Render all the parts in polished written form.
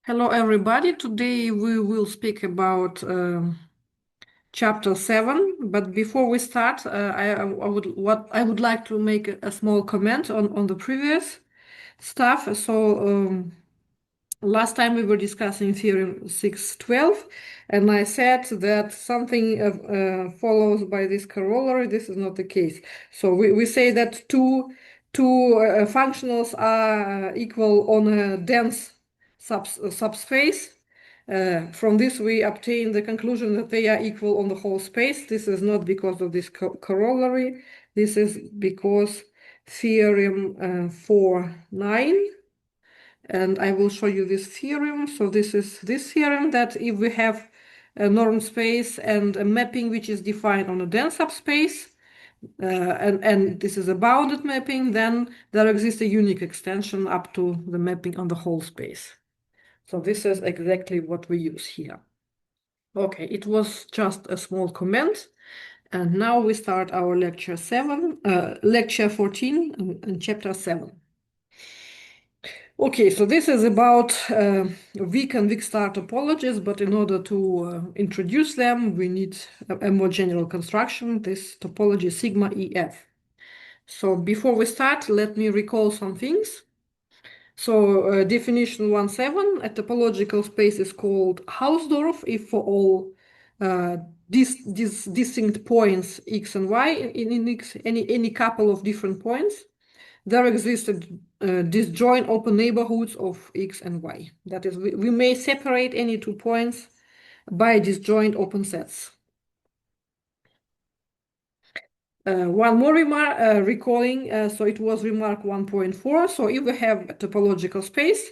Hello, everybody. Today we will speak about chapter 7. But before we start, I would like to make a small comment on the previous stuff. Last time we were discussing theorem 612, and I said that something follows by this corollary. This is not the case. So we say that two functionals are equal on a dense subspace. From this, we obtain the conclusion that they are equal on the whole space. This is not because of this corollary. This is because theorem 4.9. And I will show you this theorem. So this is this theorem that if we have a norm space and a mapping which is defined on a dense subspace, and this is a bounded mapping, then there exists a unique extension up to the mapping on the whole space. So this is exactly what we use here. Okay, it was just a small comment. And now we start our lecture 14 and chapter 7. Okay, so this is about weak and weak star topologies, but in order to introduce them, we need a more general construction, this topology sigma EF. So before we start, let me recall some things. So definition 1.7, a topological space is called Hausdorff if for all distinct points x and y in x, any couple of different points, there existed disjoint open neighborhoods of x and y. That is, we may separate any 2 points by disjoint open sets. One more remark, recalling, so it was remark 1.4. So if we have a topological space,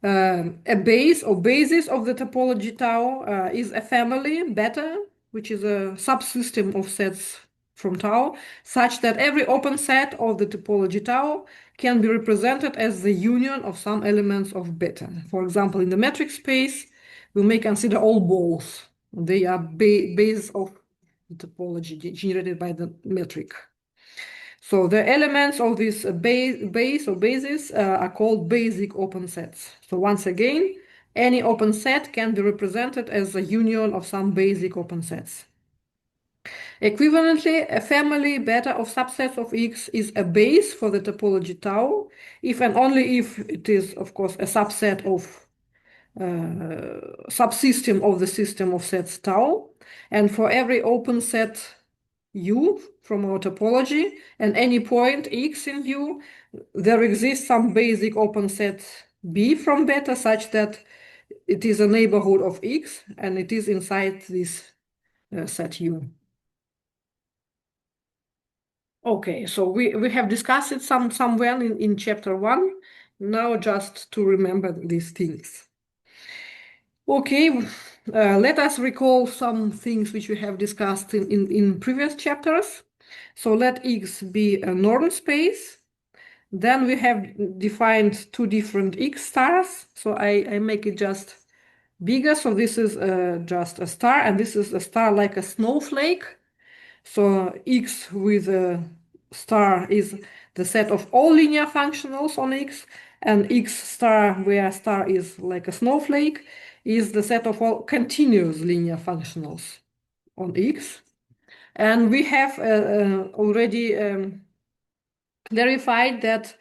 a base or basis of the topology tau is a family beta, which is a subsystem of sets from tau, such that every open set of the topology tau can be represented as the union of some elements of beta. For example, in the metric space, we may consider all balls. They are base of the topology generated by the metric. So the elements of this base or basis are called basic open sets. So once again, any open set can be represented as a union of some basic open sets. Equivalently, a family beta of subsets of X is a base for the topology tau, if and only if it is, of course, a subset of subsystem of the system of sets tau. And for every open set U from our topology and any point X in U, there exists some basic open set B from beta such that it is a neighborhood of X and it is inside this set U. Okay, so we have discussed it somewhere in chapter 1. Now just to remember these things. Okay, let us recall some things which we have discussed in previous chapters. So let X be a norm space. Then we have defined 2 different X stars. So I make it just bigger. So this is just a star, and this is a star like a snowflake. So X with a star is the set of all linear functionals on X, and X star, where star is like a snowflake, is the set of all continuous linear functionals on X. And we have already clarified that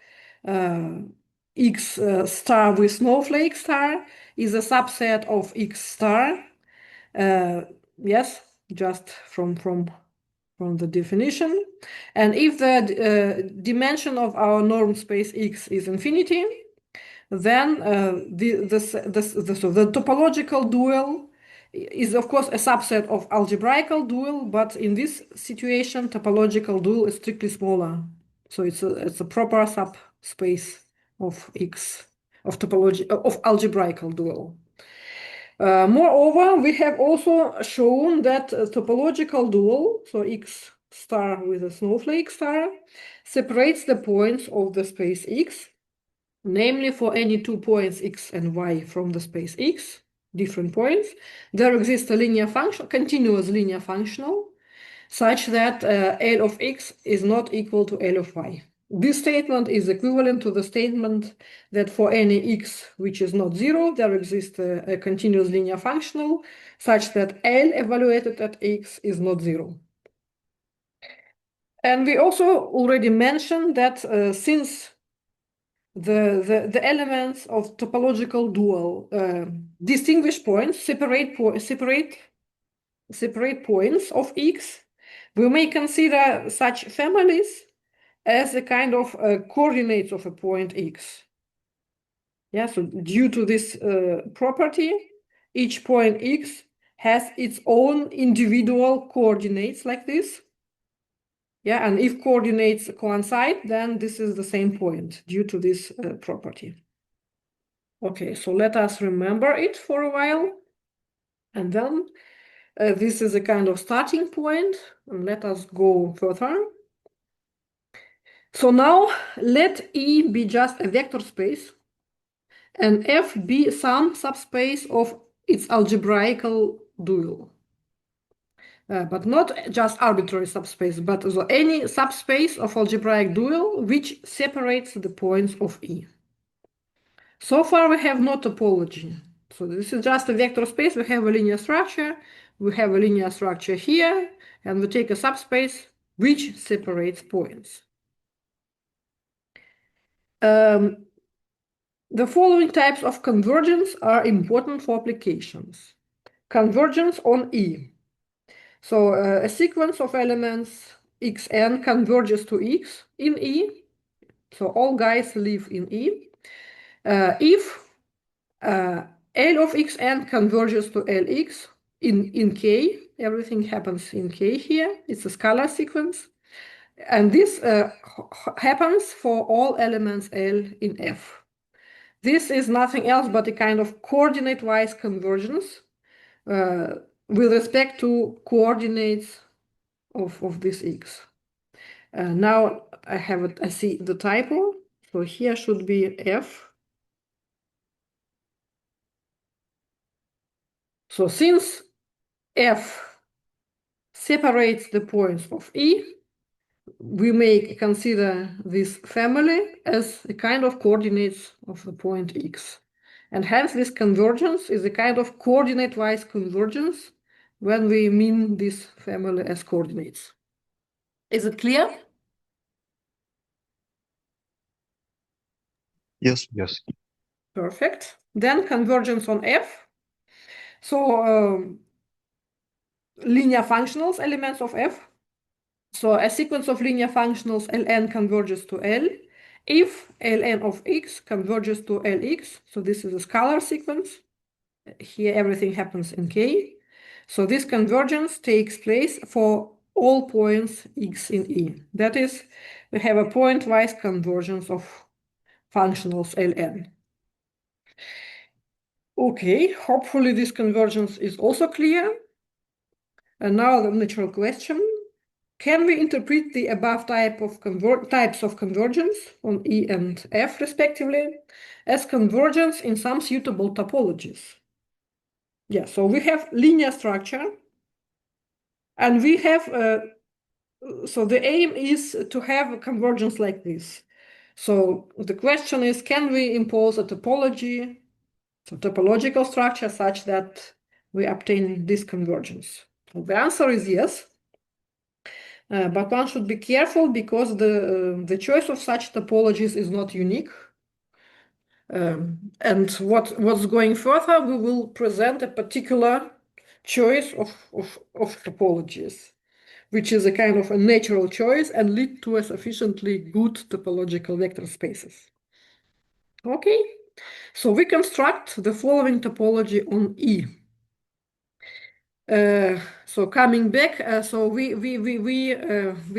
X star with snowflake star is a subset of X star. Yes, just from the definition. And if the dimension of our norm space X is infinity, then the topological dual is, of course, a subset of algebraical dual, but in this situation, topological dual is strictly smaller. So it's a proper subspace of X, of topology, of algebraical dual. Moreover, we have also shown that a topological dual, so X star with a snowflake star, separates the points of the space X, namely for any 2 points X and Y from the space X, different points, there exists a linear function, continuous linear functional, such that L of X is not equal to L of Y. This statement is equivalent to the statement that for any x which is not zero, there exists a continuous linear functional such that L evaluated at x is not zero. And we also already mentioned that since the elements of topological dual distinguish points, separate points of x, we may consider such families as a kind of coordinates of a point x. Yeah, so due to this property, each point x has its own individual coordinates like this. Yeah, and if coordinates coincide, then this is the same point due to this property. Okay, so let us remember it for a while. And then this is a kind of starting point, and let us go further. So now let E be just a vector space and F be some subspace of its algebraical dual. But not just arbitrary subspace, but also any subspace of algebraic dual which separates the points of E. So far we have no topology. So this is just a vector space. We have a linear structure. We have a linear structure here, and we take a subspace which separates points. The following types of convergence are important for applications. Convergence on E. So a sequence of elements xn converges to x in E. So all guys live in E. If L of xn converges to Lx in K, everything happens in K here. It's a scalar sequence. And this happens for all elements L in F. This is nothing else but a kind of coordinate-wise convergence with respect to coordinates of this x. Now I see the typo. So here should be F. So since F separates the points of E, we may consider this family as a kind of coordinates of the point x. And hence this convergence is a kind of coordinate-wise convergence when we mean this family as coordinates. Is it clear? Yes. Yes. Perfect. Then convergence on F. So linear functionals, elements of F. So a sequence of linear functionals Ln converges to L if Ln of x converges to Lx. So this is a scalar sequence. Here everything happens in K. So this convergence takes place for all points x in E. That is, we have a point-wise convergence of functionals Ln. Okay, hopefully this convergence is also clear. And now the natural question. Can we interpret the above types of convergence on E and F respectively as convergence in some suitable topologies? Yeah, so we have linear structure and we have, so the aim is to have a convergence like this. So the question is, can we impose a topology, so topological structure such that we obtain this convergence? Well, the answer is yes. But one should be careful because the choice of such topologies is not unique. And what's going further, we will present a particular choice of topologies, which is a kind of a natural choice and lead to a sufficiently good topological vector spaces. Okay, so we construct the following topology on E. So coming back, so we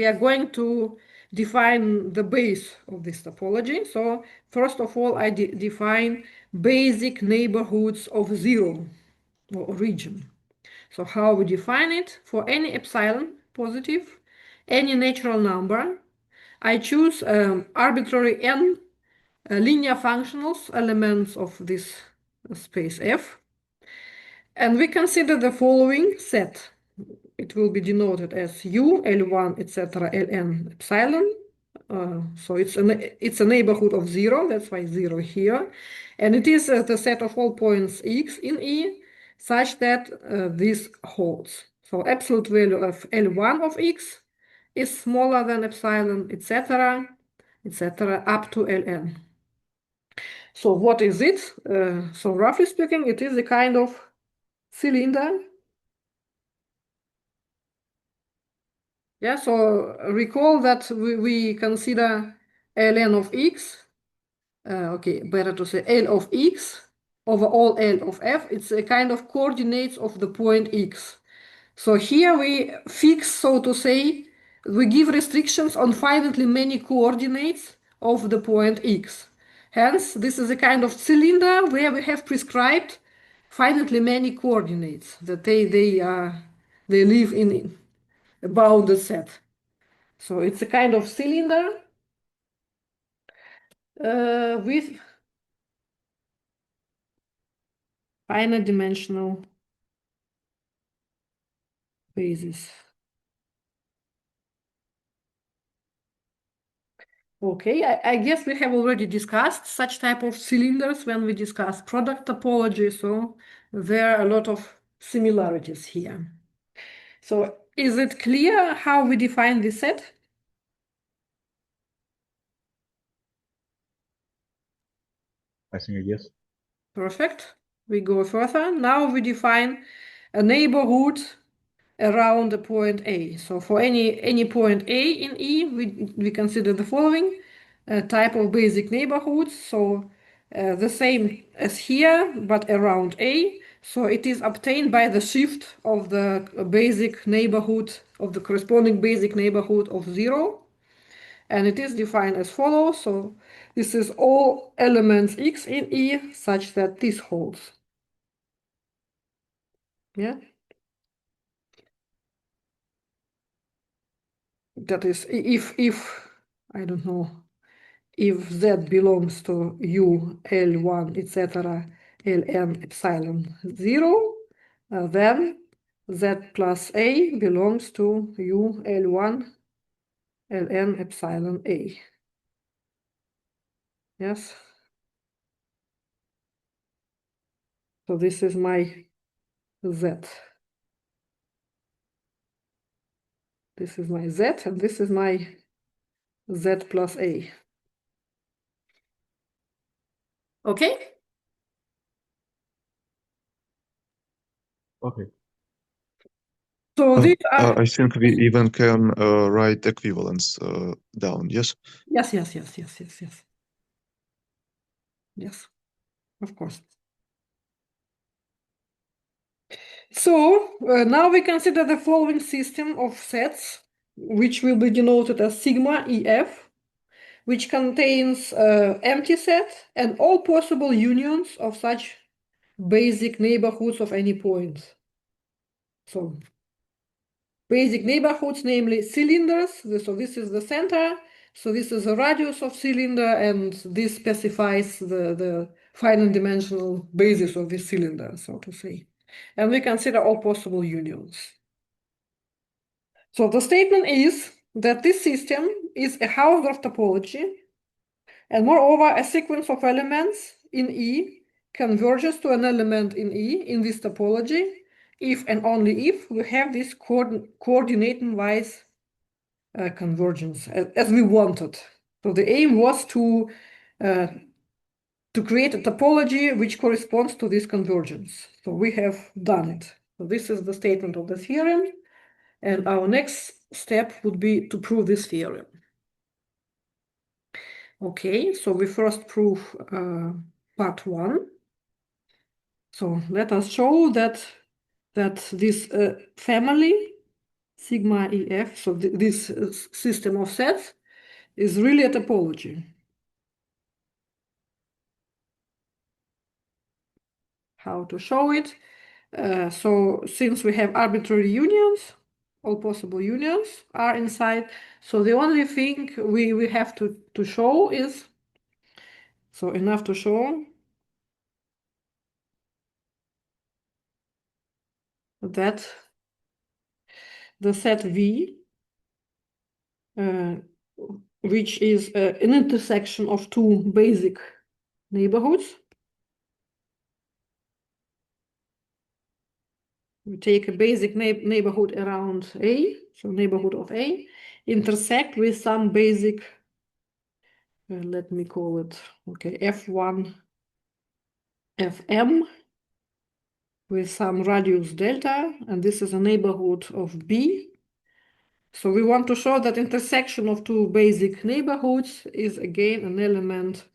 are going to define the base of this topology. So first of all, I define basic neighborhoods of zero or region. So how we define it? For any epsilon positive, any natural number, I choose arbitrary n linear functionals elements of this space F. And we consider the following set. It will be denoted as U, L1, etc., Ln, epsilon, So it's a neighborhood of 0, that's why 0 here. And it is the set of all points x in E such that this holds. So absolute value of L1 of x is smaller than epsilon, etc., etc., up to Ln. So what is it? So roughly speaking, it is a kind of cylinder. Yeah, so recall that we consider Ln of x, okay, better to say L of x over all L of f. It's a kind of coordinates of the point x. So here we fix, so to say, we give restrictions on finitely many coordinates of the point x. Hence, this is a kind of cylinder where we have prescribed finitely many coordinates that they live in a bounded set. So it's a kind of cylinder with finite dimensional basis. Okay, I guess we have already discussed such type of cylinders when we discussed product topology, so there are a lot of similarities here. So is it clear how we define this set? I think yes. Perfect. We go further. Now we define a neighborhood around the point A. So for any point A in E, we consider the following type of basic neighborhoods. So the same as here, but around A. So it is obtained by the shift of the basic neighborhood of the corresponding basic neighborhood of 0. And it is defined as follows. So this is all elements x in E such that this holds. Yeah. That is if I don't know, if z belongs to u, L1, etc., Ln epsilon 0, then z plus a belongs to u, L1, Ln epsilon a. Yes. So this is my z. This is my z, and this is my z plus a. Okay? Okay. So these are, I think we even can write equivalence down, yes? yes, yes, of course. So now we consider the following system of sets, which will be denoted as sigma EF, which contains empty set and all possible unions of such basic neighborhoods of any point. So basic neighborhoods, namely cylinders. So this is the center. So this is the radius of cylinder, and this specifies the finite dimensional basis of this cylinder, so to say. And we consider all possible unions. So the statement is that this system is a Hausdorff topology, and moreover, a sequence of elements in E converges to an element in E in this topology if and only if we have this coordinating-wise convergence as we wanted. So the aim was to create a topology which corresponds to this convergence. So we have done it. So this is the statement of the theorem. And our next step would be to prove this theorem. Okay, so we first prove part 1. So let us show that this family, sigma EF, so this system of sets, is really a topology. How to show it? So since we have arbitrary unions, all possible unions are inside. So the only thing we have to show is, so enough to show that the set V which is an intersection of two basic neighborhoods. We take a basic neighborhood around A, so neighborhood of A, intersect with some basic, let me call it, okay, F1, Fm, with some radius delta, and this is a neighborhood of B. So we want to show that intersection of two basic neighborhoods is again an element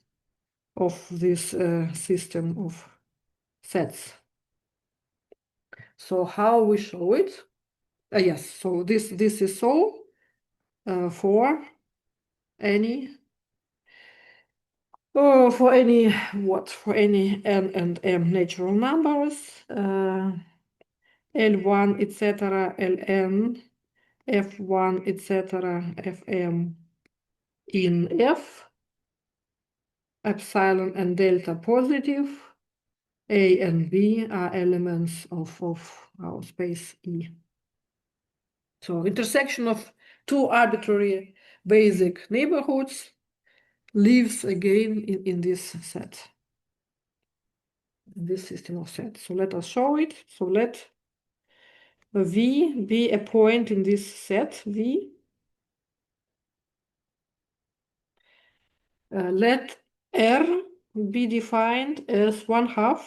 of this system of sets. So how we show it? Yes, so this is so for any for any n and m natural numbers, L1, etc., Ln, F1, etc., Fm in F, epsilon and delta positive, A and B are elements of our space E. So intersection of two arbitrary basic neighborhoods lives again in this set, in this system of sets. So let us show it. So let V be a point in this set V. Let R be defined as 1/2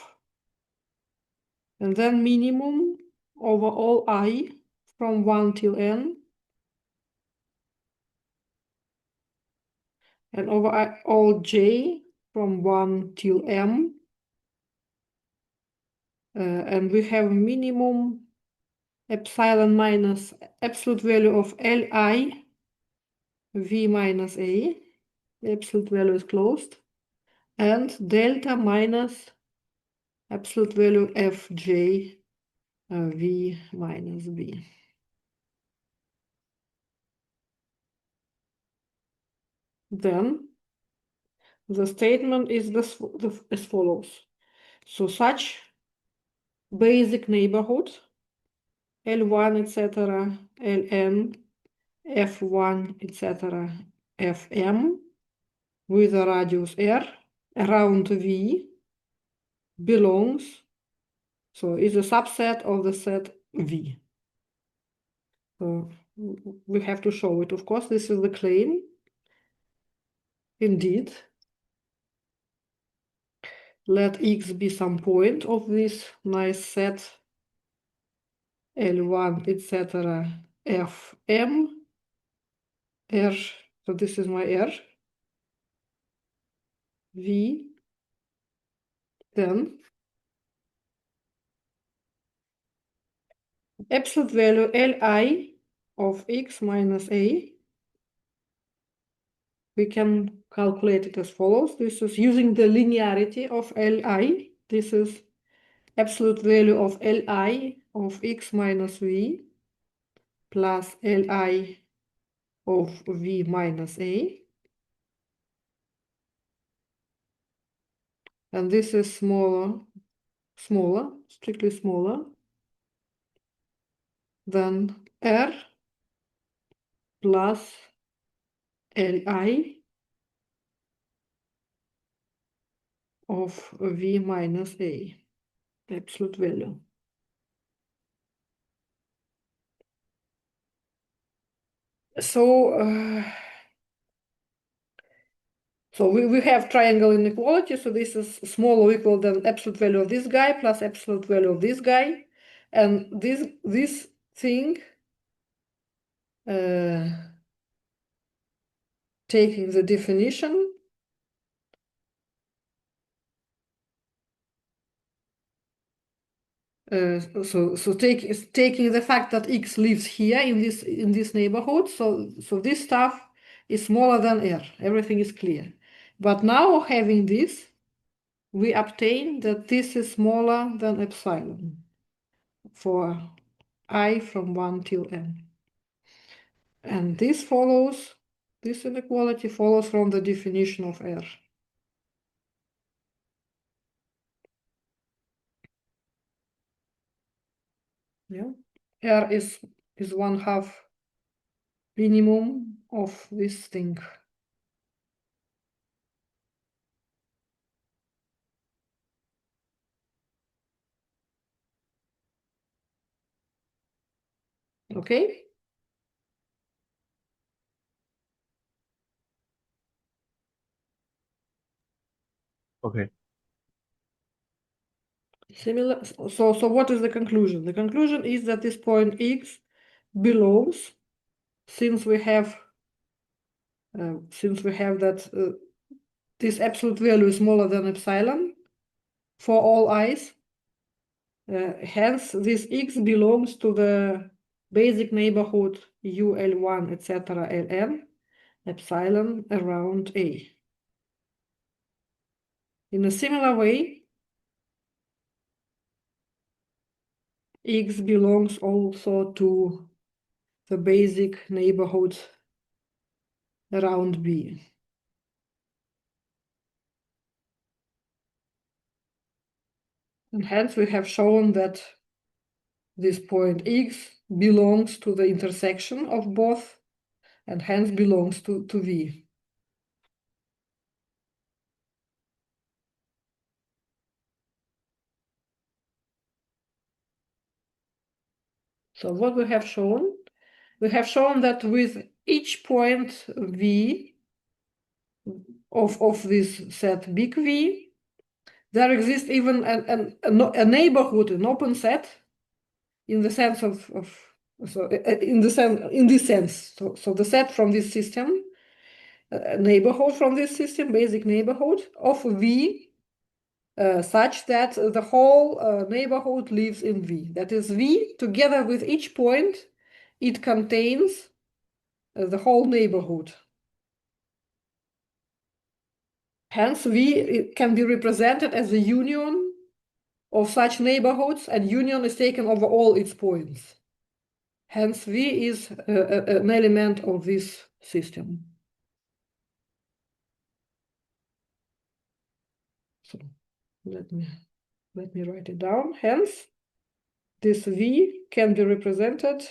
and then minimum over all I from 1 till n and over all j from 1 till m. And we have minimum epsilon minus absolute value of Li V minus A, the absolute value is closed, and delta minus absolute value Fj V minus B. Then the statement is as follows. So such basic neighborhood L1, etc., Ln, F1, etc., Fm with a radius r around V belongs, so is a subset of the set V. So we have to show it. Of course, this is the claim. Indeed, let X be some point of this nice set L1, etc., Fm, R, so this is my R, V, then absolute value Li of X minus A, we can calculate it as follows. This is using the linearity of Li. This is absolute value of Li of X minus V plus Li of V minus A. And this is smaller, strictly smaller than R plus Li of V minus A, absolute value. So, so we have triangle inequality. So this is small or equal than absolute value of this guy plus absolute value of this guy. And this thing, taking the definition, so taking the fact that X lives here in this neighborhood, so this stuff is smaller than R. Everything is clear. But now having this, we obtain that this is smaller than epsilon for I from 1 till n. And this inequality follows from the definition of R. Yeah, R is 1/2 minimum of this thing. Okay? Okay. Similar. So what is the conclusion? The conclusion is that this point X belongs, since we have that this absolute value is smaller than epsilon for all i's. Hence, this X belongs to the basic neighborhood UL1, etc., Ln, epsilon around A. In a similar way, X belongs also to the basic neighborhood around B. And hence we have shown that this point X belongs to the intersection of both and hence belongs to V. So what we have shown that with each point V of this set big V, there exists even a neighborhood, an open set, in the sense in this sense. So the set from this system, a neighborhood from this system, basic neighborhood of V, such that the whole neighborhood lives in V. That is, V together with each point, it contains the whole neighborhood. Hence, V can be represented as a union of such neighborhoods, and union is taken over all its points. Hence, V is an element of this system. So let me write it down. Hence, this V can be represented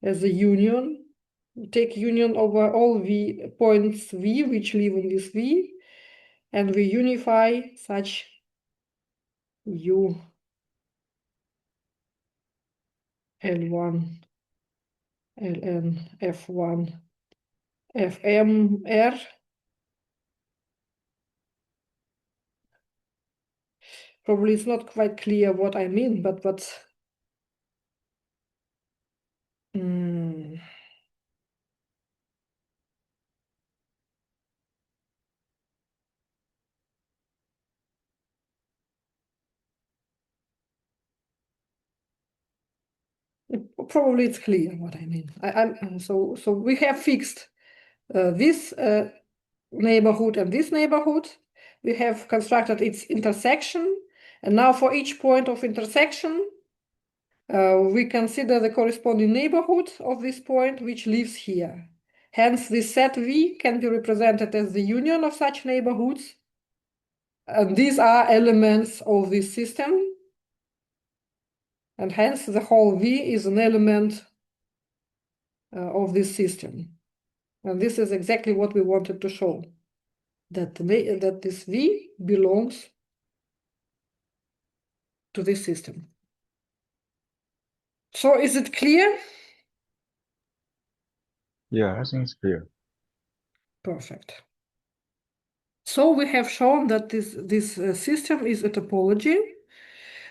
as a union. Take union over all V points V which live in this V, and we unify such U L1, Ln, F1, Fm, R. Probably it's not quite clear what I mean, but probably it's clear what I mean. So we have fixed this neighborhood and this neighborhood. We have constructed its intersection, and now for each point of intersection, we consider the corresponding neighborhood of this point which lives here. Hence, this set V can be represented as the union of such neighborhoods. And these are elements of this system. And hence, the whole V is an element of this system. And this is exactly what we wanted to show, that this V belongs to this system. So is it clear? Yeah, I think it's clear. Perfect. So we have shown that this system is a topology.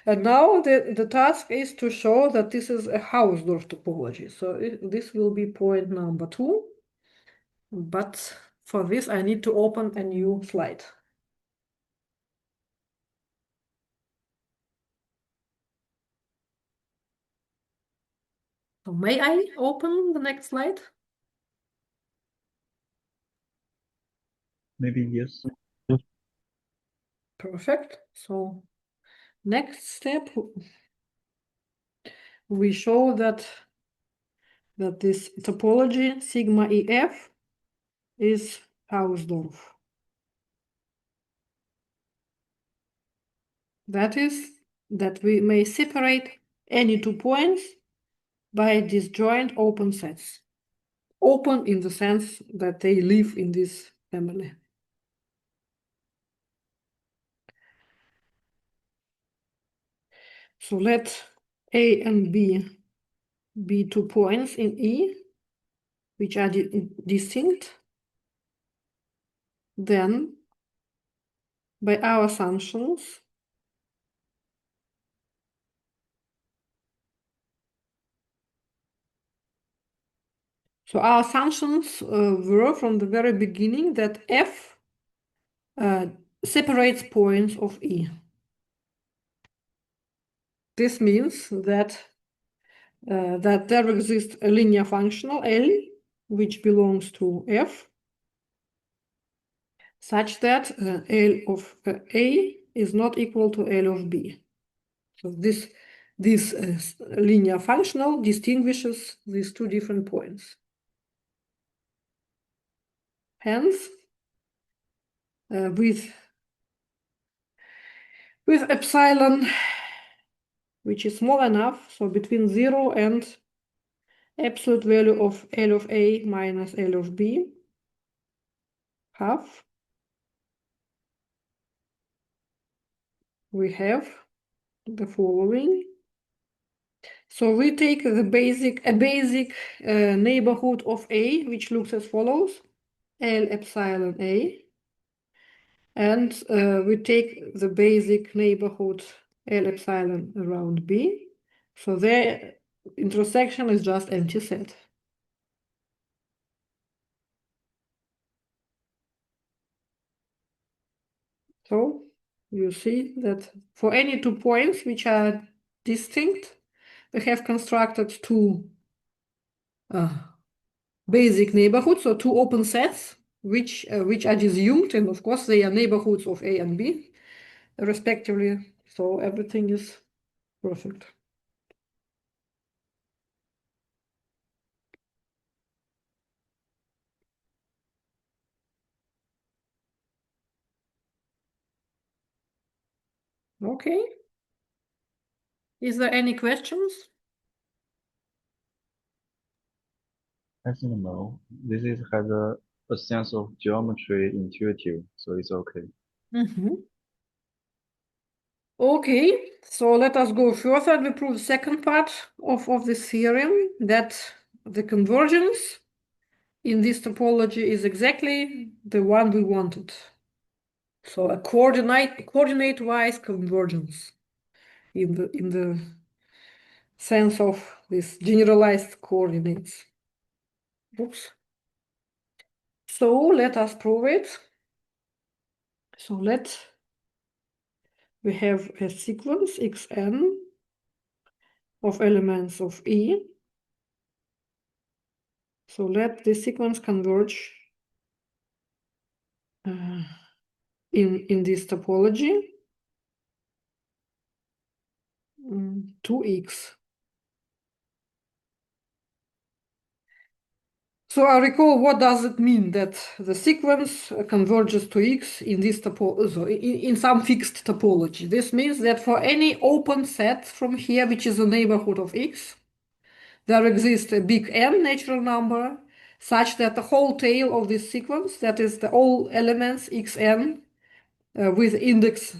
And now the task is to show that this is a Hausdorff topology. So this will be point number 2. But for this, I need to open a new slide. So may I open the next slide? Maybe yes. Perfect. So next step, we show that this topology sigma EF is Hausdorff. That is, that we may separate any 2 points by disjoint open sets. Open in the sense that they live in this family. So let A and B be 2 points in E, which are distinct. Then, by our assumptions, so our assumptions were from the very beginning that F separates points of E. This means that there exists a linear functional L which belongs to F, such that L of A is not equal to L of B. So this linear functional distinguishes these two different points. Hence, with epsilon, which is small enough, so between 0 and absolute value of L of A minus L of B, half, we have the following. So we take a basic neighborhood of A, which looks as follows: L epsilon A, and we take the basic neighborhood L epsilon around B. So their intersection is just empty set. So you see that for any 2 points which are distinct, we have constructed two basic neighborhoods, so two open sets, which are disjunct, and of course they are neighborhoods of A and B, respectively. So everything is perfect. Okay. Is there any questions? I think no. This is has a sense of geometry intuitive, so it's okay. Okay, so let us go further and we prove the second part of this theorem, that the convergence in this topology is exactly the one we wanted. So a coordinate-wise convergence in the sense of these generalized coordinates. Oops. So let us prove it. So we have a sequence xn of elements of E. So let this sequence converge in this topology to X. So I recall, what does it mean that the sequence converges to X in this topology, in some fixed topology? This means that for any open set from here, which is a neighborhood of X, there exists a big N natural number such that the whole tail of this sequence, that is all elements Xn with index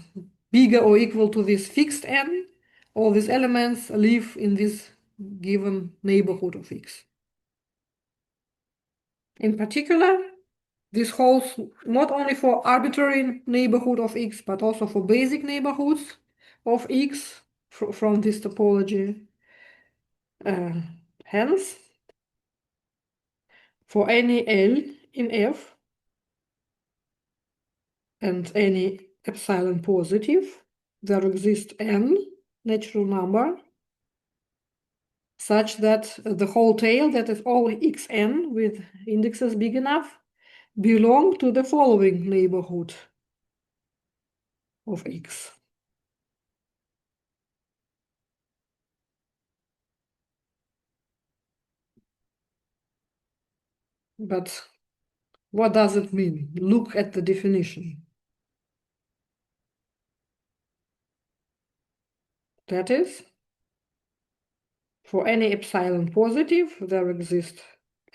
bigger or equal to this fixed N, all these elements live in this given neighborhood of X. In particular, this holds not only for arbitrary neighborhood of X, but also for basic neighborhoods of X from this topology. Hence, for any L in F and any epsilon positive, there exists N natural number such that the whole tail, that is all Xn with indexes big enough, belong to the following neighborhood of X. But what does it mean? Look at the definition. That is, for any epsilon positive, there exists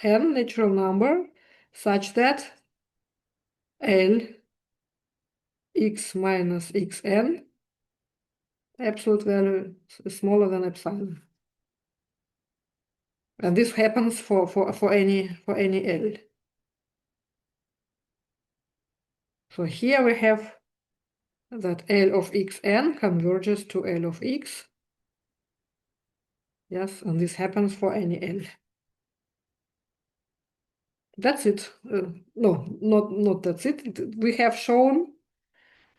n natural number such that L x minus xn absolute value is smaller than epsilon. And this happens for any L. So here we have that L of xn converges to L of x. Yes, and this happens for any L. That's it. No, not that's it. We have shown,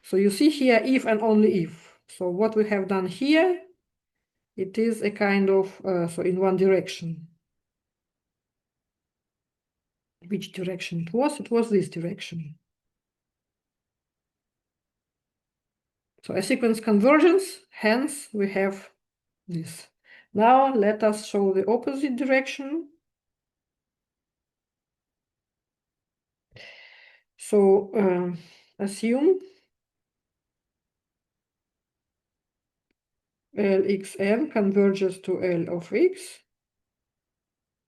so you see here if and only if. So what we have done here, it is a kind of, so in one direction. Which direction it was? It was this direction. So a sequence convergence, hence we have this. Now let us show the opposite direction. So assume Lxn converges to L of x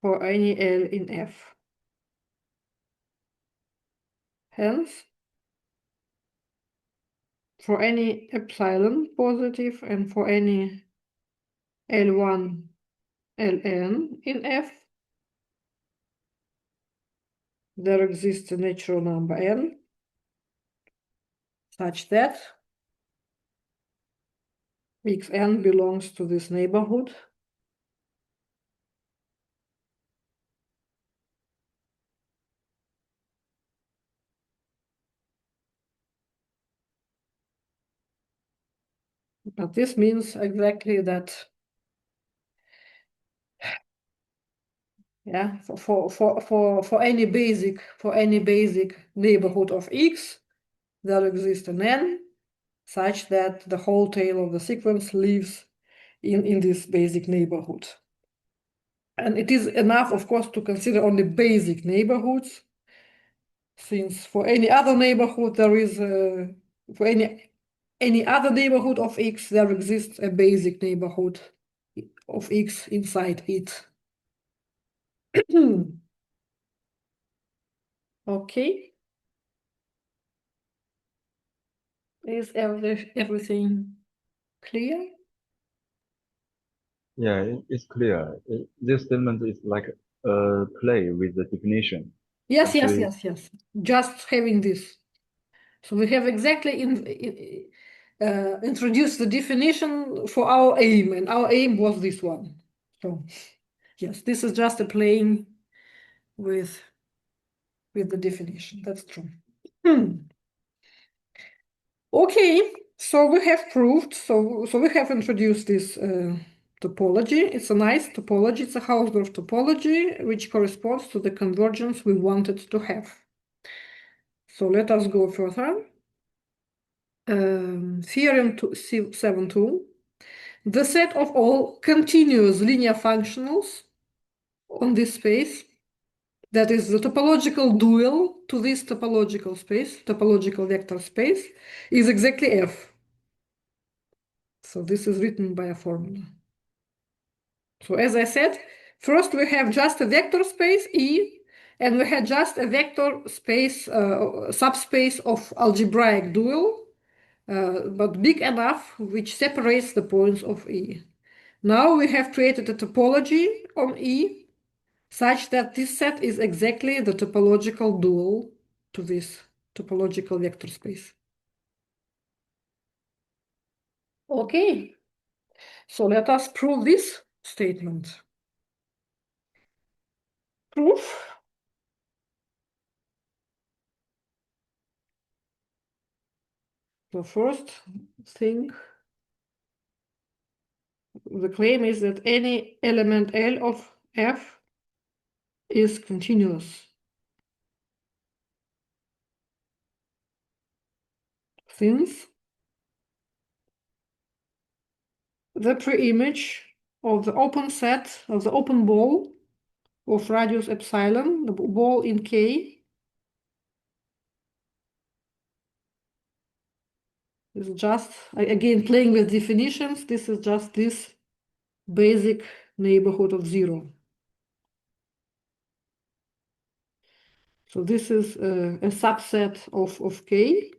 for any L in F. Hence, for any epsilon positive and for any L1 Ln in F, there exists a natural number n such that xn belongs to this neighborhood. But this means exactly that, yeah, for any basic neighborhood of x, there exists an n such that the whole tail of the sequence lives in this basic neighborhood. And it is enough, of course, to consider only basic neighborhoods, since for any other neighborhood there is for any other neighborhood of x, there exists a basic neighborhood of x inside it. Okay. Is everything clear? Yeah, it's clear. This statement is like a play with the definition. Yes, Actually, Just having this. So we have exactly introduced the definition for our aim, and our aim was this one. So yes, this is just a playing with the definition. That's true. Okay, so we have proved, so we have introduced this topology. It's a nice topology. It's a Hausdorff topology, which corresponds to the convergence we wanted to have. So let us go further. Theorem 7.2. The set of all continuous linear functionals on this space, that is the topological dual to this topological space, topological vector space, is exactly F. So this is written by a formula. So as I said, first we have just a vector space E, and we had just a vector space, subspace of algebraic dual, but big enough, which separates the points of E. Now we have created a topology on E such that this set is exactly the topological dual to this topological vector space. Okay, so let us prove this statement. Proof. The first thing, the claim is that any element L of F is continuous, since the preimage of the open set of the open ball of radius epsilon, the ball in K, is just, again, playing with definitions, this is just this basic neighborhood of 0. So this is a subset of K.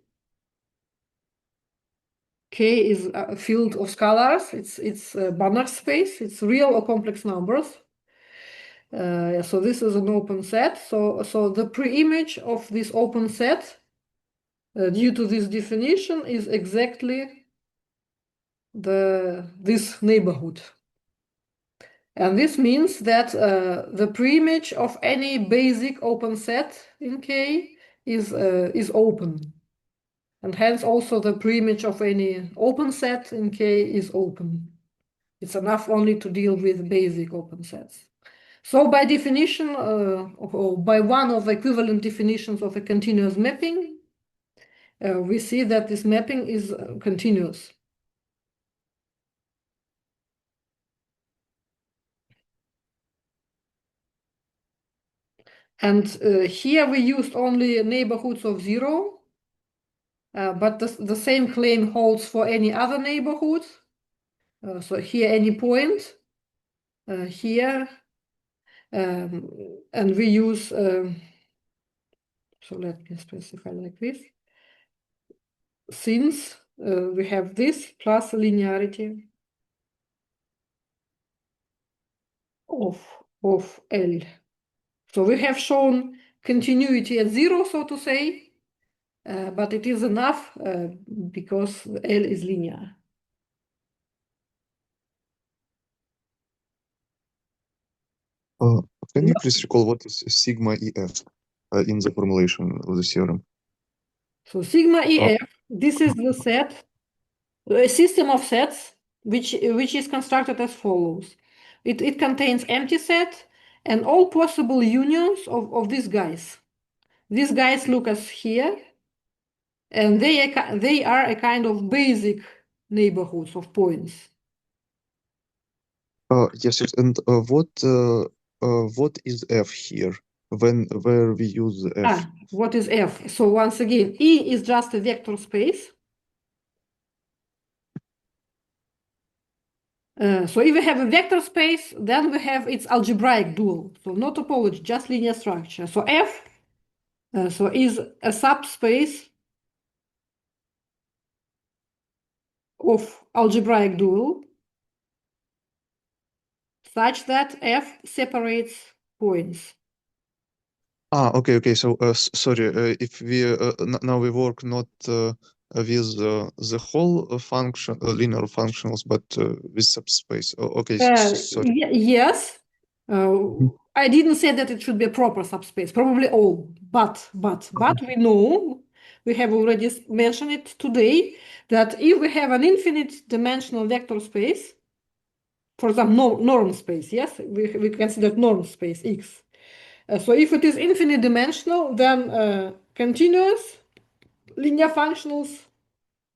K is a field of scalars. It's a Banach space. It's real or complex numbers. So this is an open set. So the pre-image of this open set, due to this definition, is exactly this neighborhood. And this means that the preimage of any basic open set in K is open. And hence also the preimage of any open set in K is open. It's enough only to deal with basic open sets. So by definition, or by one of the equivalent definitions of a continuous mapping, we see that this mapping is continuous. And here we used only neighborhoods of zero, but the same claim holds for any other neighborhood. So here any point, here, and we use, so let me specify like this. Since we have this plus linearity of L. So we have shown continuity at zero, so to say, but it is enough because L is linear. Can you please recall what is sigma EF in the formulation of the theorem? So sigma EF, this is the set, a system of sets which is constructed as follows. It contains empty set and all possible unions of these guys. These guys look as here, and they are a kind of basic neighborhoods of points. Yes, and what is F here where we use F? What is F? So once again, E is just a vector space. So if we have a vector space, then we have its algebraic dual. So not topology, just linear structure. So F is a subspace of algebraic dual such that F separates points. Okay. So, sorry, if we now we work not with the whole function linear functionals, but with subspace. Okay, sorry. Yes. I didn't say that it should be a proper subspace, probably all, but we know, we have already mentioned it today, that if we have an infinite dimensional vector space, for example, norm space, yes, we consider norm space X. So if it is infinite dimensional, then continuous linear functionals,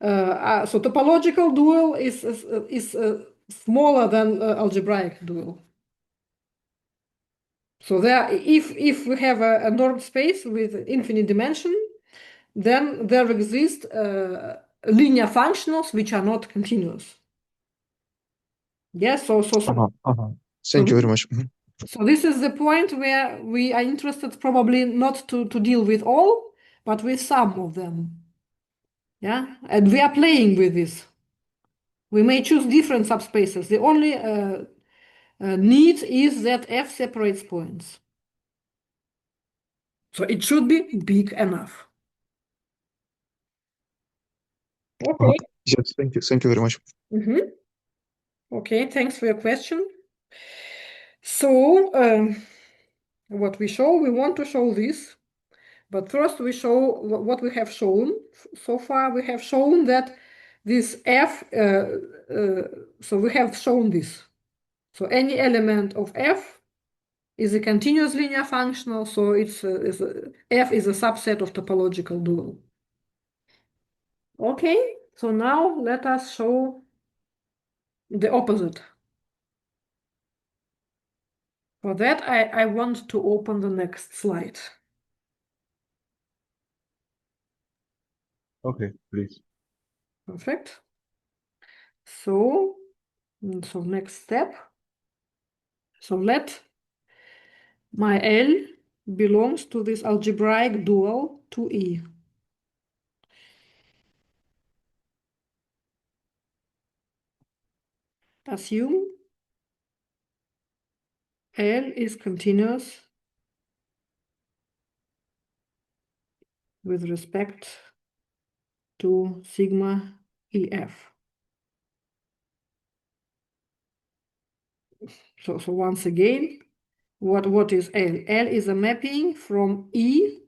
so topological dual is smaller than algebraic dual. So there, if we have a norm space with infinite dimension, then there exist linear functionals which are not continuous. Yes, Thank you very much. So this is the point where we are interested probably not to deal with all, but with some of them. Yeah, and we are playing with this. We may choose different subspaces. The only need is that F separates points. So it should be big enough. Okay. Yes, thank you. Thank you very much. Okay, thanks for your question. So what we want to show this, but first we show what we have shown. So far we have shown that this F, so we have shown this. So any element of F is a continuous linear functional, so F is a subset of topological dual. Okay, so now let us show the opposite. For that, I want to open the next slide. Okay, please. Perfect. So next step. So let my L belongs to this algebraic dual 2E. assume L is continuous with respect to sigma EF. So once again, what is L? L is a mapping from E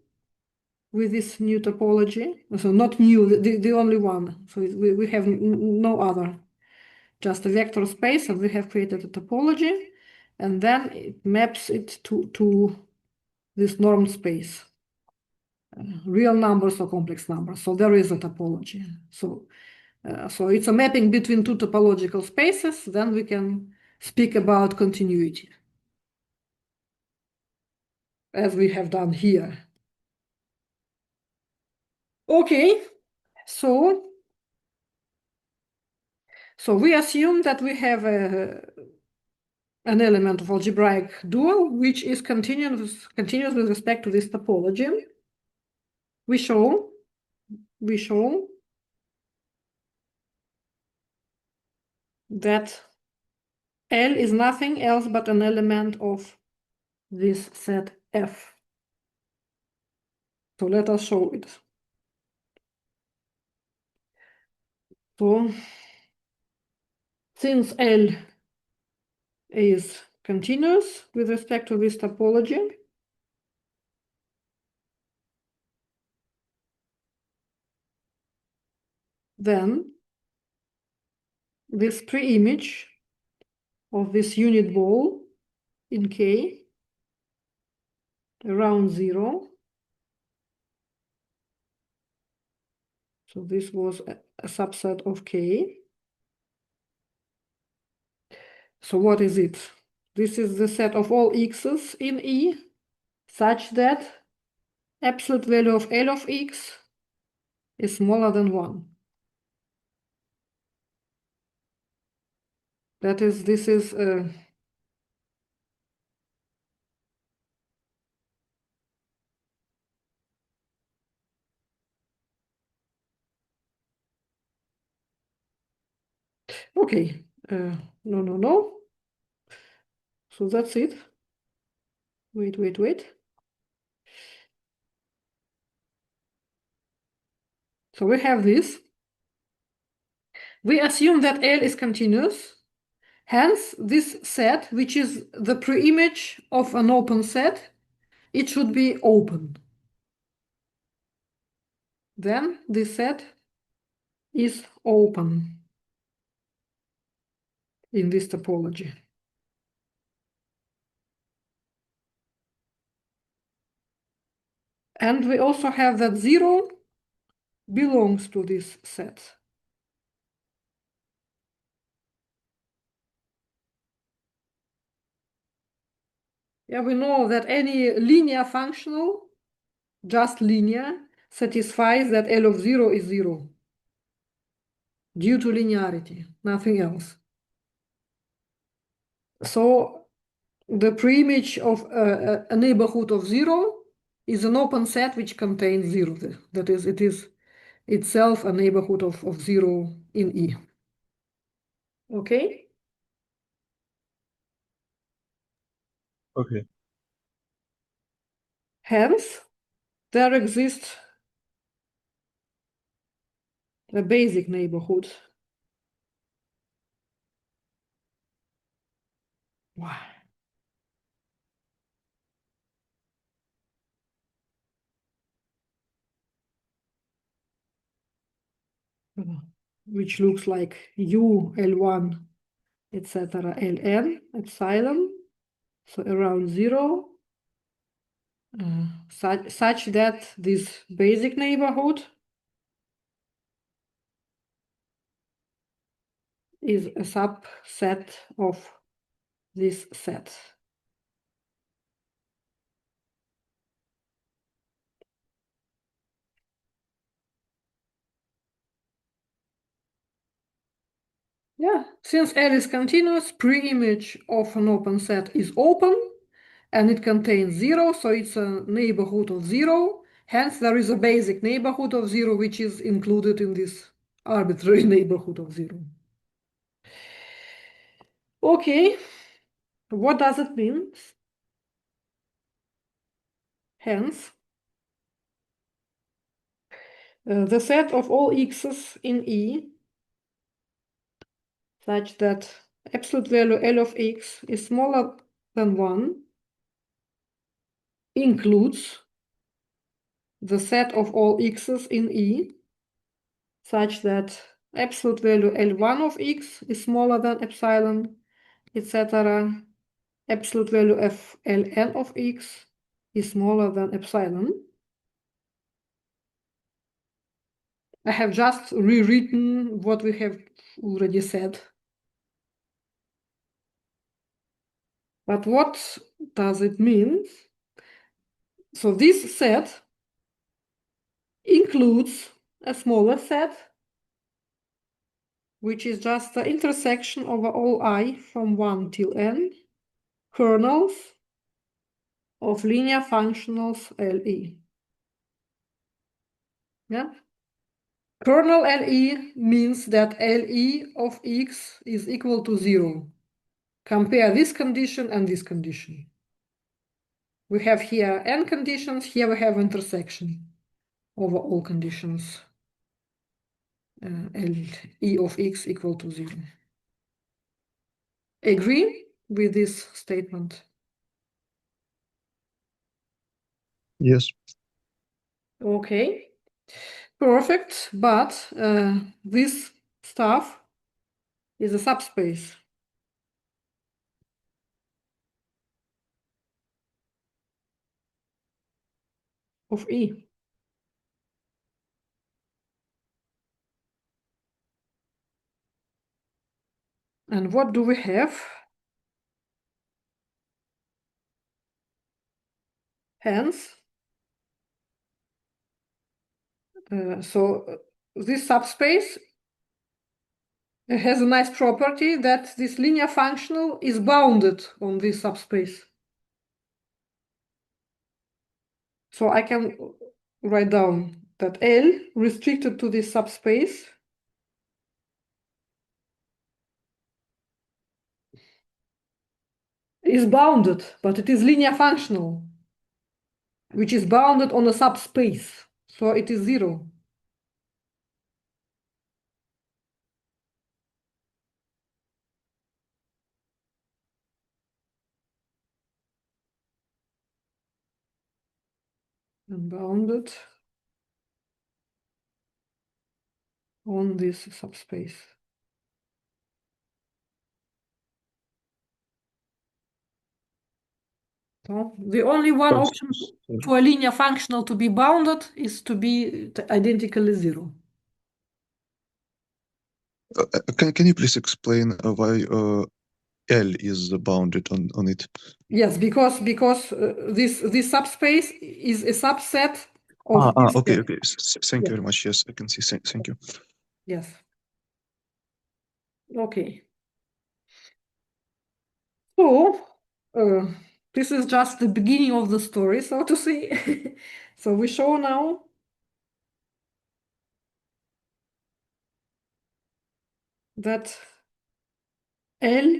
with this new topology. So not new, the only one. So we have no other, just a vector space, and we have created a topology, and then it maps it to this normed space, real numbers or complex numbers. So there is a topology. So it's a mapping between two topological spaces. Then we can speak about continuity, as we have done here. Okay, so we assume that we have an element of algebraic dual which is continuous with respect to this topology. We show that L is nothing else but an element of this set F. So let us show it. So since L is continuous with respect to this topology, then this pre-image of this unit ball in K around 0. So this was a subset of K. So what is it? This is the set of all x's in E such that absolute value of L of x is smaller than 1. That is, this is okay. No. So that's it. Wait. So we have this. We assume that L is continuous. Hence, this set, which is the pre-image of an open set, it should be open. Then this set is open in this topology. And we also have that 0 belongs to this set. Yeah, we know that any linear functional, just linear, satisfies that L of 0 is 0 due to linearity, nothing else. So the preimage of a neighborhood of 0 is an open set which contains 0. That is, it is itself a neighborhood of 0 in E. Okay? Okay. Hence, there exists a basic neighborhood. Why? Which looks like U, L1, etc., Ln, epsilon, so around 0, such that this basic neighborhood is a subset of this set. Yeah, since L is continuous, pre-image of an open set is open, and it contains 0, so it's a neighborhood of 0. Hence, there is a basic neighborhood of 0, which is included in this arbitrary neighborhood of 0. Okay, what does it mean? Hence, the set of all x's in E such that absolute value L of x is smaller than 1 includes the set of all x's in E such that absolute value L1 of x is smaller than epsilon, etc. Absolute value of Ln of x is smaller than epsilon. I have just rewritten what we have already said. But what does it mean? So this set includes a smaller set, which is just the intersection over all I from 1 till n kernels of linear functionals Le. Yeah? Kernel Le means that Le of x is equal to 0. Compare this condition and this condition. We have here n conditions, here we have intersection over all conditions. Le of x equal to 0. Agree with this statement? Yes. Okay, perfect, but this stuff is a subspace of E. And what do we have? Hence, this subspace has a nice property that this linear functional is bounded on this subspace. So I can write down that L restricted to this subspace is bounded, but it is linear functional, which is bounded on a subspace. So it is 0. And bounded on this subspace. So the only one option for a linear functional to be bounded is to be identically 0. Can you please explain why L is bounded on it? Yes, because this subspace is a subset of this Okay, set. okay. Thank you very much. Yes, I can see. Thank you. Yes. Okay. So this is just the beginning of the story, so to say. So we show now that L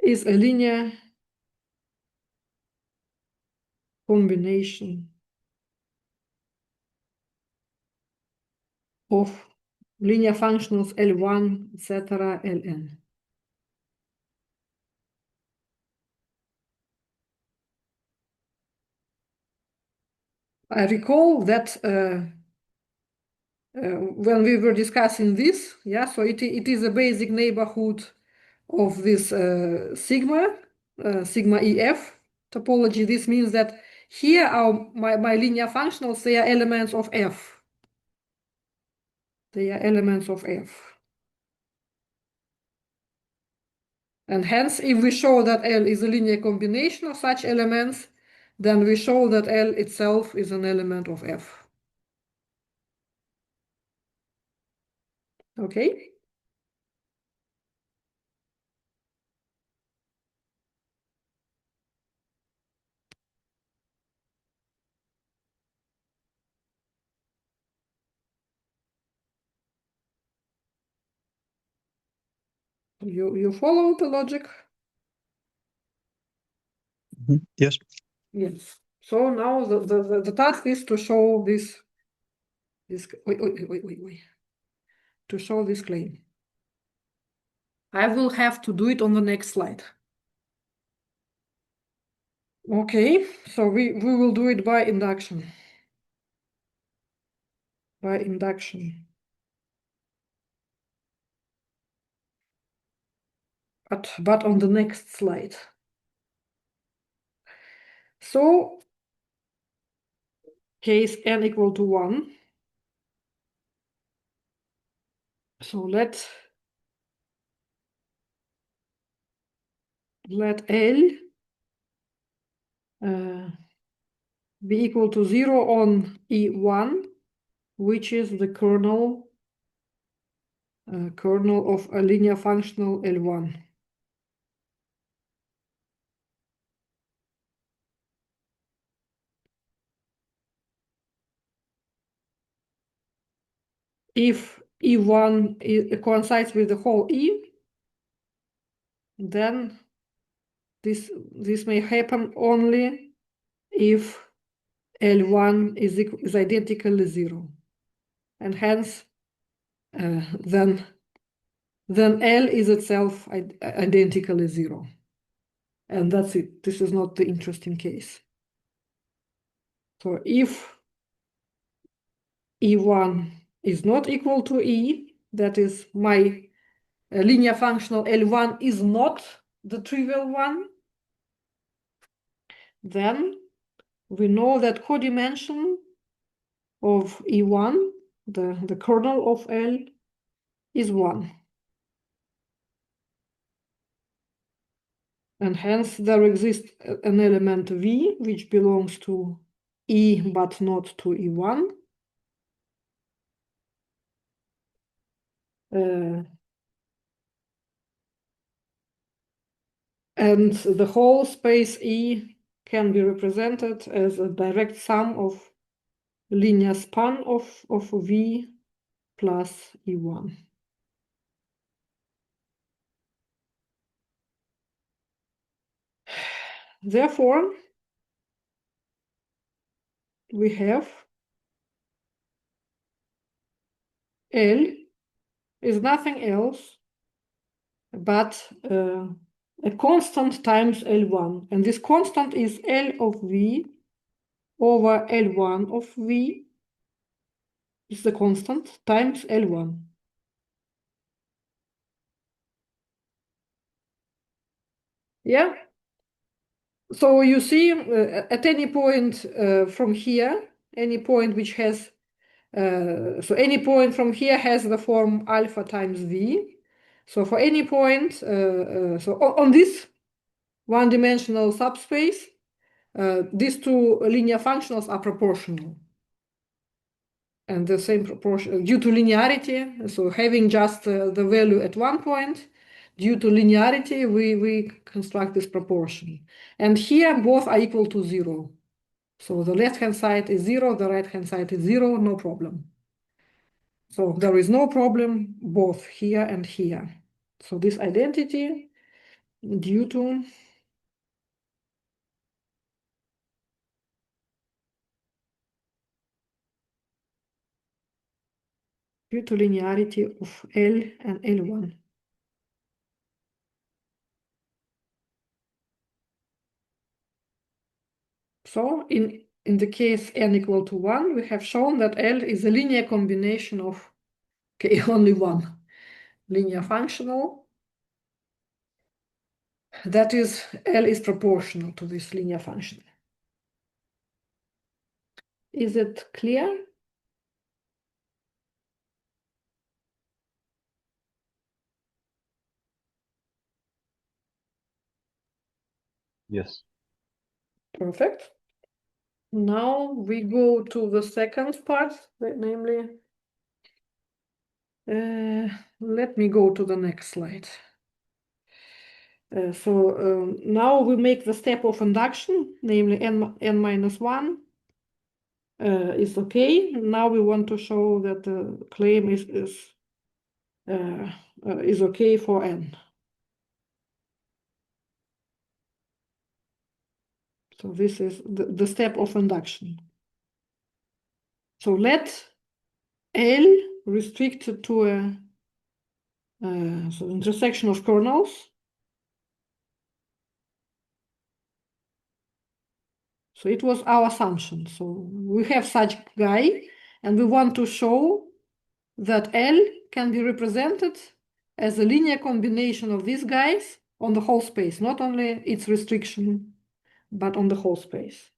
is a linear combination of linear functionals L1, etc., Ln. I recall that when we were discussing this, yeah, so it is a basic neighborhood of this sigma EF topology. This means that here are my linear functionals, they are elements of F. They are elements of F. And hence, if we show that L is a linear combination of such elements, then we show that L itself is an element of F. Okay? You follow the logic? Yes. Yes. So now the task is to show this wait. To show this claim. I will have to do it on the next slide. Okay, so we will do it by induction. By induction. But on the next slide. So case n equal to 1. So let L be equal to 0 on E1, which is the kernel of a linear functional L1. If E1 coincides with the whole E, then this may happen only if L1 is identically 0, and hence then L is itself identically 0, and that's it. This is not the interesting case. So if E1 is not equal to E, that is my linear functional L1 is not the trivial one, then we know that codimension of E1, the kernel of L, is 1. And hence there exists an element V which belongs to E but not to E1. And the whole space E can be represented as a direct sum of linear span of V plus E1. Therefore, we have L is nothing else but a constant times L1. And this constant is L of V over L1 of V is the constant times L1. Yeah? So you see at any point from here, any point which has, so any point from here has the form alpha times V. So for any point, so on this one-dimensional subspace, these two linear functionals are proportional. And the same proportion due to linearity. So having just the value at one point, due to linearity, we construct this proportion. And here both are equal to 0. So the left-hand side is 0, the right-hand side is 0, no problem. So there is no problem both here and here. So this identity due to linearity of L and L1. So in the case n equal to 1, we have shown that L is a linear combination of only one linear functional. That is, L is proportional to this linear function. Is it clear? Yes. Perfect. Now we go to the second part, namely, let me go to the next slide. Now we make the step of induction, namely n minus 1 is okay. Now we want to show that the claim is okay for n. So this is the step of induction. So let L restricted to a so intersection of kernels. So it was our assumption. So we have such guy, and we want to show that L can be represented as a linear combination of these guys on the whole space, not only its restriction, but on the whole space.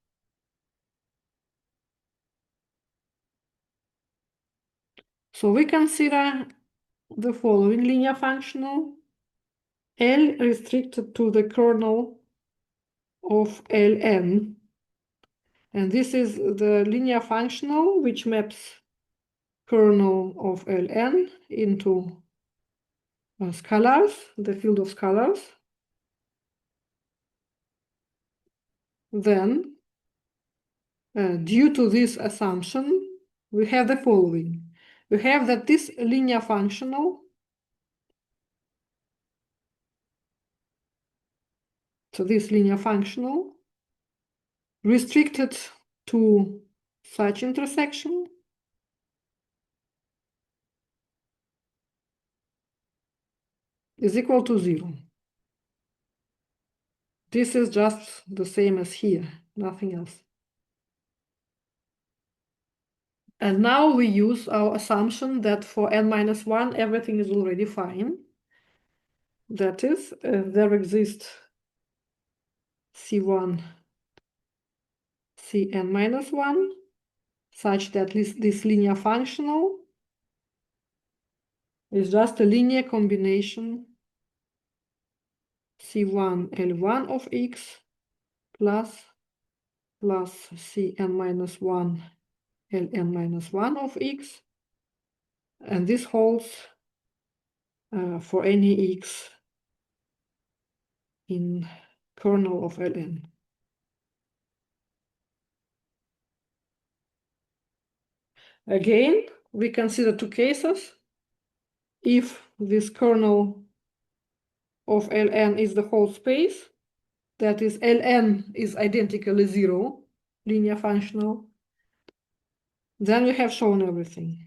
So we consider the following linear functional: L restricted to the kernel of Ln. And this is the linear functional which maps kernel of Ln into scalars, the field of scalars. Then, due to this assumption, we have the following. We have that this linear functional, so this linear functional restricted to such intersection is equal to 0. This is just the same as here, nothing else. And now we use our assumption that for n-1, everything is already fine. That is, there exists C1, Cn-1, such that this linear functional is just a linear combination C1 L1 of x plus Cn-1 Ln-1 of x, and this holds for any x in kernel of Ln. Again, we consider two cases. If this kernel of Ln is the whole space, that is, Ln is identically 0, linear functional, then we have shown everything.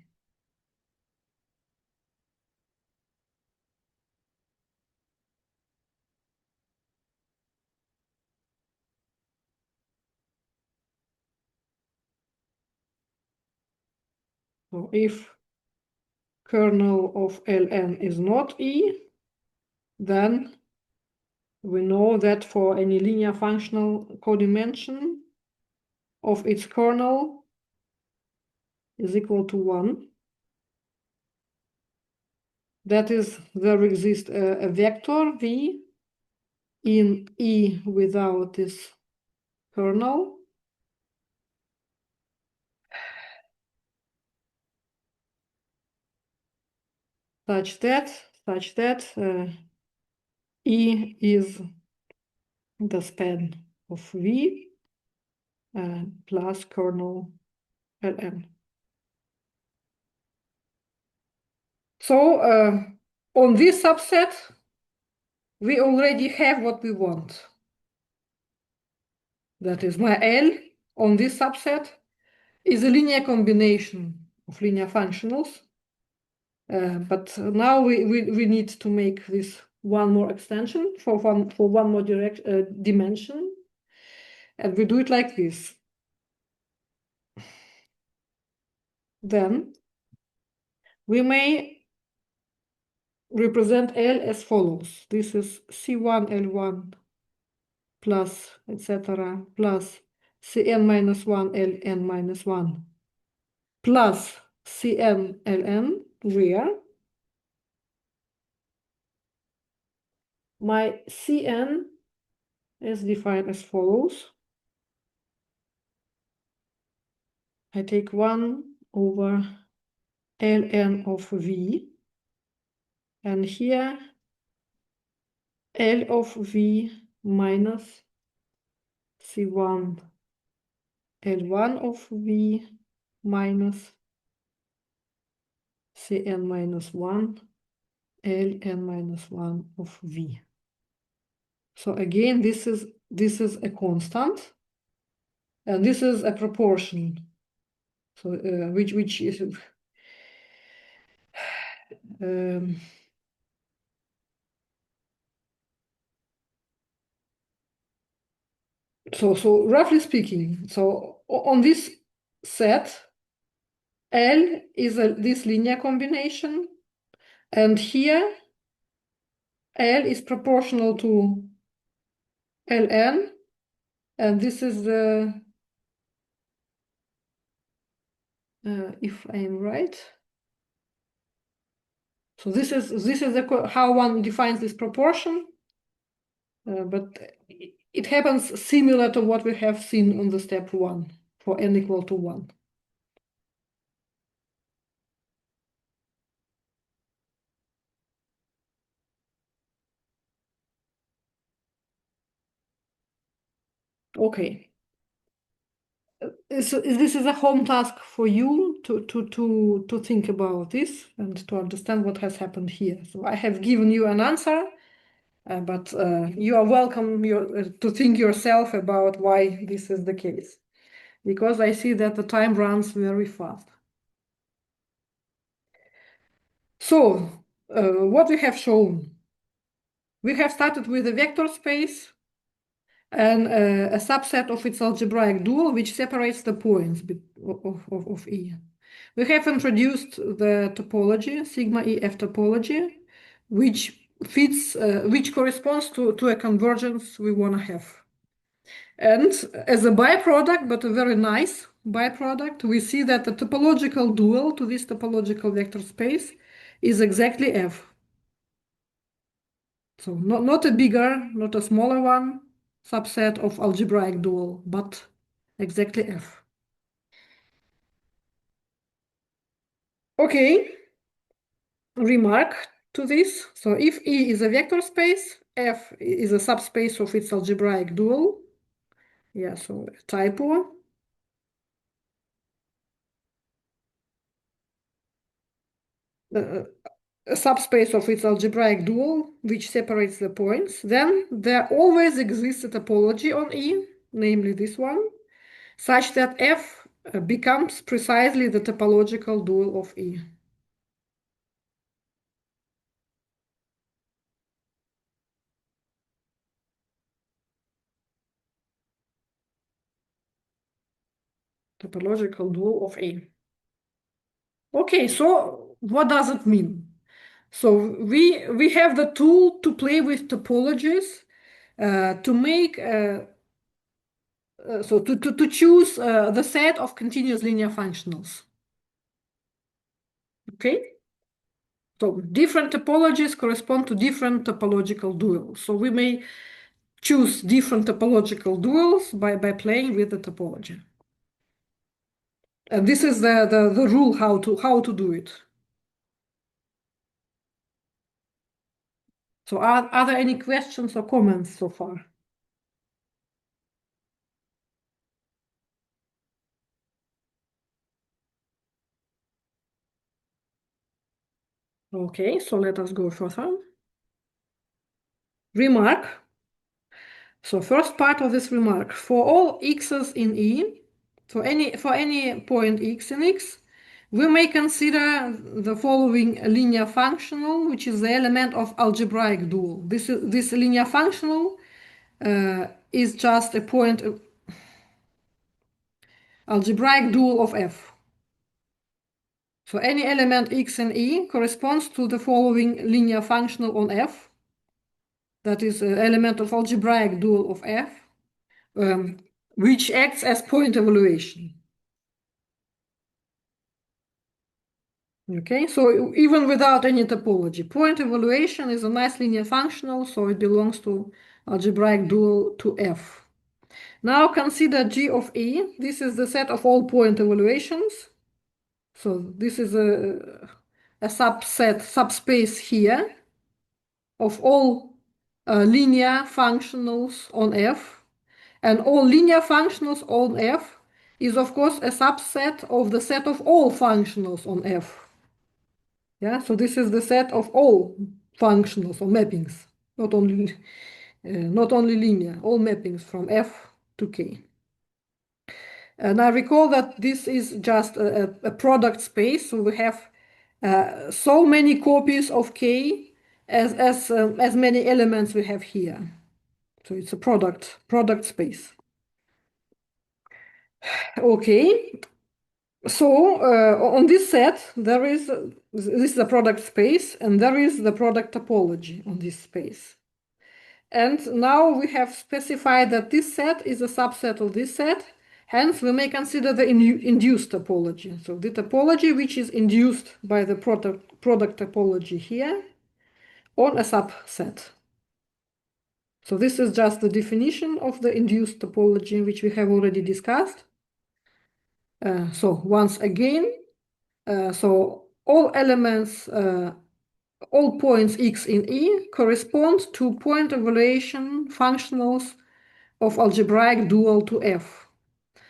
So if kernel of Ln is not E, then we know that for any linear functional codimension of its kernel is equal to 1. That is, there exists a vector V in E without this kernel. Such that E is the span of V plus kernel Ln. So on this subset, we already have what we want. That is, my L on this subset is a linear combination of linear functionals. But now we need to make this one more extension for one more dimension, and we do it like this. Then we may represent L as follows. This is C1 L1 plus etc. plus Cn-1 Ln-1 plus Cn Ln, where my Cn is defined as follows. I take 1 over Ln of V, and here L of V minus C1 L1 of V minus Cn-1 Ln-1 of V. So again, this is a constant. and this is a proportion. So which is um, so roughly speaking, so on this set, L is this linear combination, and here L is proportional to Ln, and this is the if I am right. So this is how one defines this proportion, but it happens similar to what we have seen on the step 1 for n equal to 1. Okay. So this is a home task for you to think about this and to understand what has happened here. So I have given you an answer, but you are welcome to think yourself about why this is the case, because I see that the time runs very fast. So what we have shown, we have started with a vector space and a subset of its algebraic dual, which separates the points of E. We have introduced the topology, sigma EF topology, which fits, which corresponds to a convergence we want to have. And as a byproduct, but a very nice byproduct, we see that the topological dual to this topological vector space is exactly F. So not a bigger, not a smaller one, subset of algebraic dual, but exactly F. Okay, remark to this. So if E is a vector space, F is a subspace of its algebraic dual. Yeah, so typo. A subspace of its algebraic dual, which separates the points, then there always exists a topology on E, namely this one, such that F becomes precisely the topological dual of E. Topological dual of E. Okay, so what does it mean? So we have the tool to play with topologies to make so to choose the set of continuous linear functionals. Okay, so different topologies correspond to different topological duals. So we may choose different topological duals by playing with the topology. And this is the rule how to do it. So are there any questions or comments so far? Okay, so let us go further. Remark. So first part of this remark, for all x's in E, for any point x in X, we may consider the following linear functional, which is the element of algebraic dual. This linear functional is just a point algebraic dual of F. So any element x in E corresponds to the following linear functional on F. That is an element of algebraic dual of F, which acts as point evaluation. Okay, so even without any topology, point evaluation is a nice linear functional, so it belongs to algebraic dual to F. Now consider G of E. This is the set of all point evaluations. So this is a subspace here of all linear functionals on F. And all linear functionals on F is, of course, a subset of the set of all functionals on F. Yeah, so this is the set of all functionals or mappings, not only linear, all mappings from F to K. And I recall that this is just a product space, so we have so many copies of K as many elements we have here. So it's a product space. Okay, so on this set, this is a product space, and there is the product topology on this space. And now we have specified that this set is a subset of this set. Hence, we may consider the induced topology. So the topology which is induced by the product topology here on a subset. So this is just the definition of the induced topology, which we have already discussed. So once again, so all elements, all points x in E correspond to point evaluation functionals of algebraic dual to F.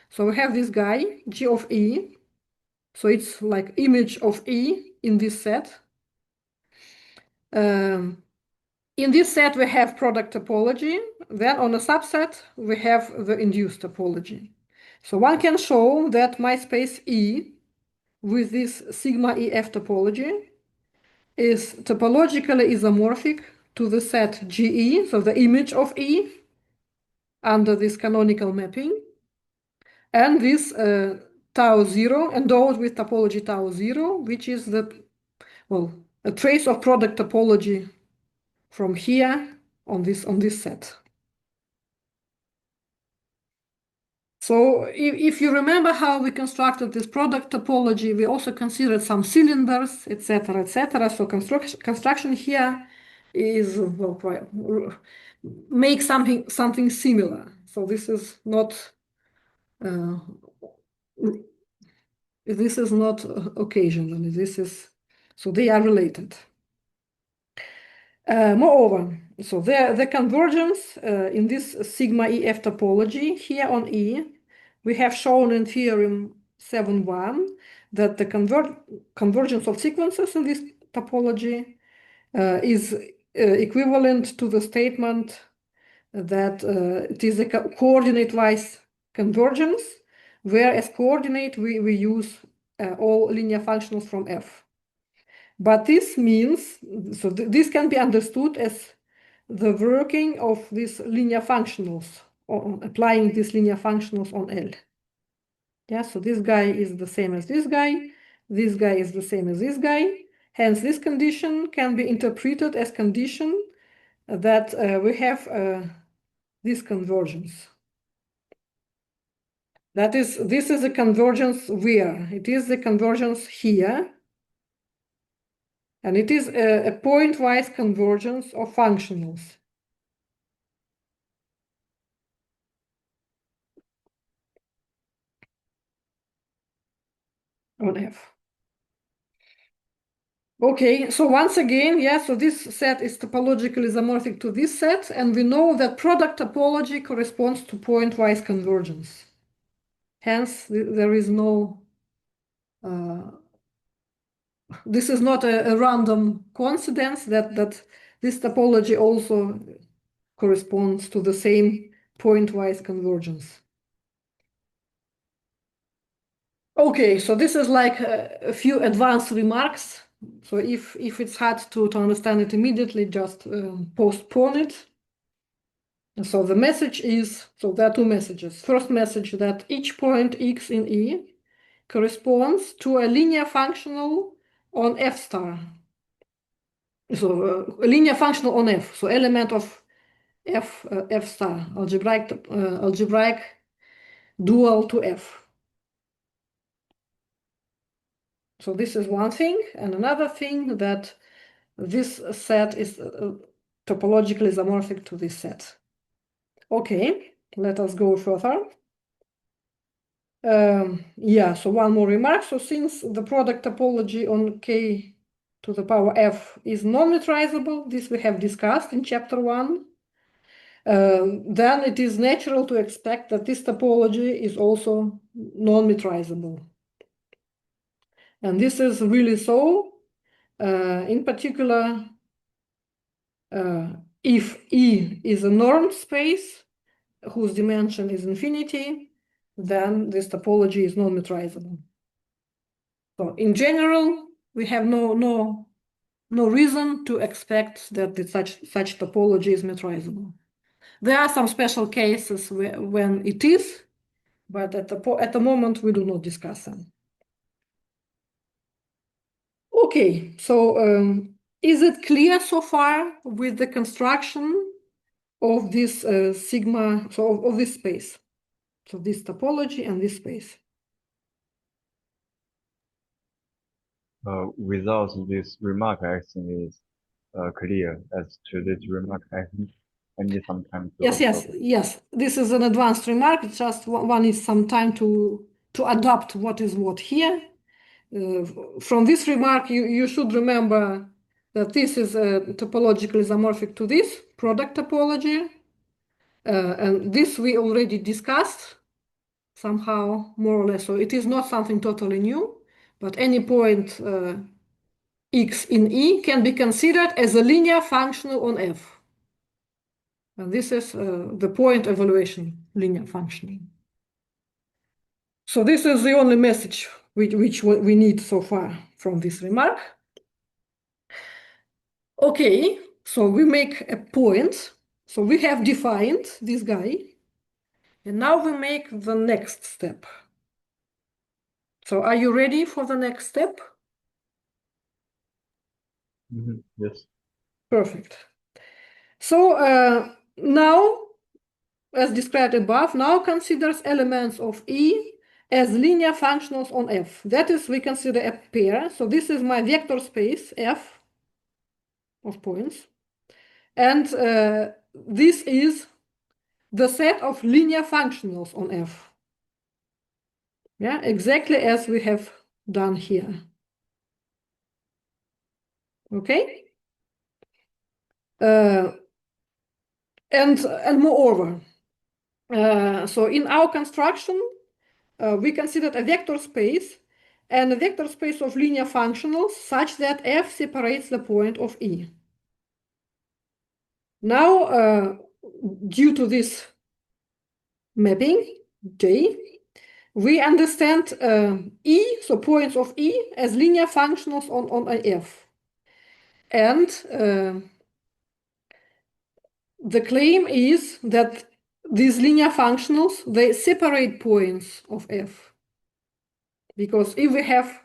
So we have this guy, G of E. So it's like image of E in this set. In this set, we have product topology. Then on a subset, we have the induced topology. So one can show that my space E with this sigma EF topology is topologically isomorphic to the set GE, so the image of E under this canonical mapping. And this tau 0 endowed with topology tau 0, which is a trace of product topology from here on this set. So if you remember how we constructed this product topology, we also considered some cylinders, etc., etc. So construction here is make something similar. So this is not occasionally. So they are related. Moreover, so the convergence in this sigma EF topology here on E, we have shown in theorem 7.1 that the convergence of sequences in this topology is equivalent to the statement that it is a coordinate-wise convergence, where as coordinate we use all linear functionals from F. But this means, so this can be understood as the working of these linear functionals, or applying these linear functionals on L. Yeah, so this guy is the same as this guy is the same as this guy. Hence, this condition can be interpreted as condition that we have this convergence. That is, this is a convergence where? It is the convergence here. And it is a pointwise convergence of functionals. On F. Okay, so once again, yeah, so this set is topologically isomorphic to this set, and we know that product topology corresponds to pointwise convergence. Hence, there is no, this is not a random coincidence that this topology also corresponds to the same pointwise convergence. Okay, so this is like a few advanced remarks. So if it's hard to understand it immediately, just postpone it. So the message is, so there are two messages. First message that each point x in E corresponds to a linear functional on F star. So a linear functional on F, so element of F star, algebraic dual to F. So this is one thing, and another thing that this set is topologically isomorphic to this set. Okay, let us go further. Yeah, so one more remark. So since the product topology on K to the power F is non-metrizable, this we have discussed in chapter 1, then it is natural to expect that this topology is also non-metrizable. And this is really so. In particular, if E is a normed space whose dimension is infinity, then this topology is non-metrizable. So in general, we have no reason to expect that such topology is metrizable. There are some special cases when it is, but at the moment we do not discuss them. Okay, so is it clear so far with the construction of this sigma, so of this space? So this topology and this space. Without this remark, I think is clear. As to this remark, I need some time to Yes. This is an advanced remark. It's just one needs some time to adapt what is what here. From this remark, you should remember that this is topologically isomorphic to this product topology. And this we already discussed somehow, more or less. So it is not something totally new, but any point x in E can be considered as a linear functional on F. And this is the point evaluation linear functioning. So this is the only message which we need so far from this remark. Okay, so we make a point. So we have defined this guy. And now we make the next step. So are you ready for the next step? Yes. Perfect. So now, as described above, now considers elements of E as linear functionals on F. That is, we consider a pair. So this is my vector space F of points. And this is the set of linear functionals on F. Yeah, exactly as we have done here. Okay? And moreover, so in our construction, we considered a vector space and a vector space of linear functionals such that F separates the point of E. Now, due to this mapping, J, we understand E, so points of E, as linear functionals on a F. And the claim is that these linear functionals, they separate points of F. Because if we have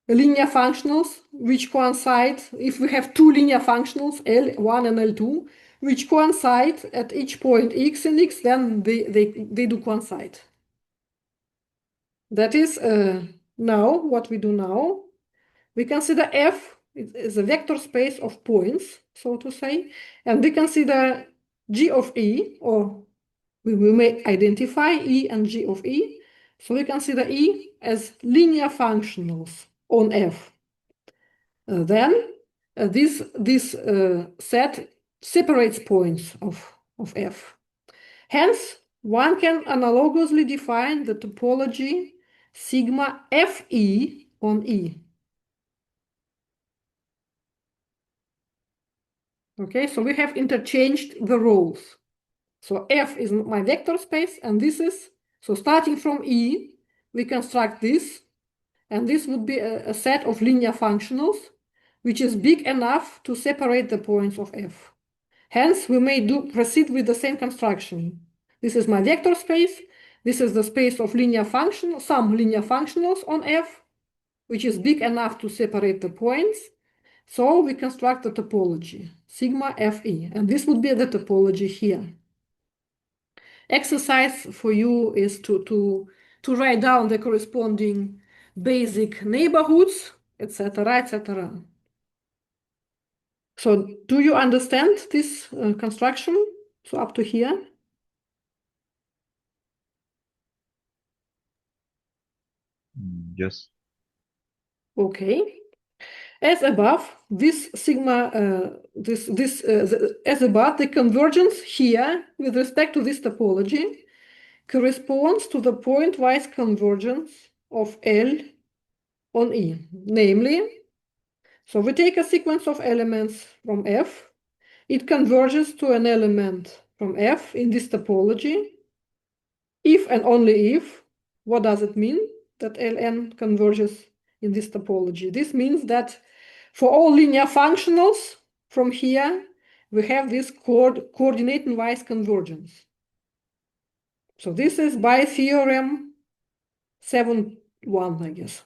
linear functionals which coincide, if we have two linear functionals, L1 and L2, which coincide at each point x and x, then they do coincide. That is now what we do now. We consider F is a vector space of points, so to say, and we consider G of E, or we may identify E and G of E. So we consider E as linear functionals on F. Then this set separates points of F. Hence, one can analogously define the topology sigma Fe on E. Okay, so we have interchanged the roles. So F is my vector space, and this is, so starting from E, we construct this, and this would be a set of linear functionals, which is big enough to separate the points of F. Hence, we may proceed with the same construction. This is my vector space. This is the space of some linear functionals on F, which is big enough to separate the points. So we construct the topology, sigma Fe, and this would be the topology here. Exercise for you is to write down the corresponding basic neighborhoods, etc., etc. So do you understand this construction? So up to here? Yes. Okay. As above, this sigma, as above, the convergence here with respect to this topology corresponds to the pointwise convergence of L on E. Namely, so we take a sequence of elements from F. It converges to an element from F in this topology if and only if What does it mean that Ln converges in this topology? This means that for all linear functionals from here, we have this coordinate-wise convergence. So this is by theorem 7.1, I guess.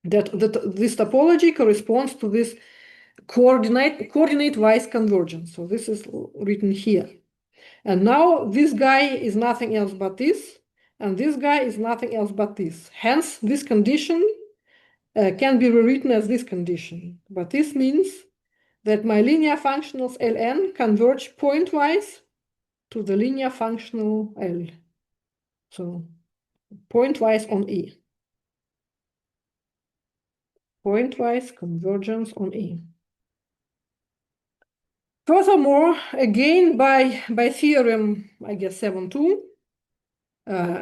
That this topology corresponds to this coordinate-wise convergence. So this is written here. And now this guy is nothing else but this, and this guy is nothing else but this. Hence, this condition can be rewritten as this condition. But this means that my linear functionals Ln converge pointwise to the linear functional L. So pointwise on E. Pointwise convergence on E. Furthermore, again by theorem, I guess 7.2,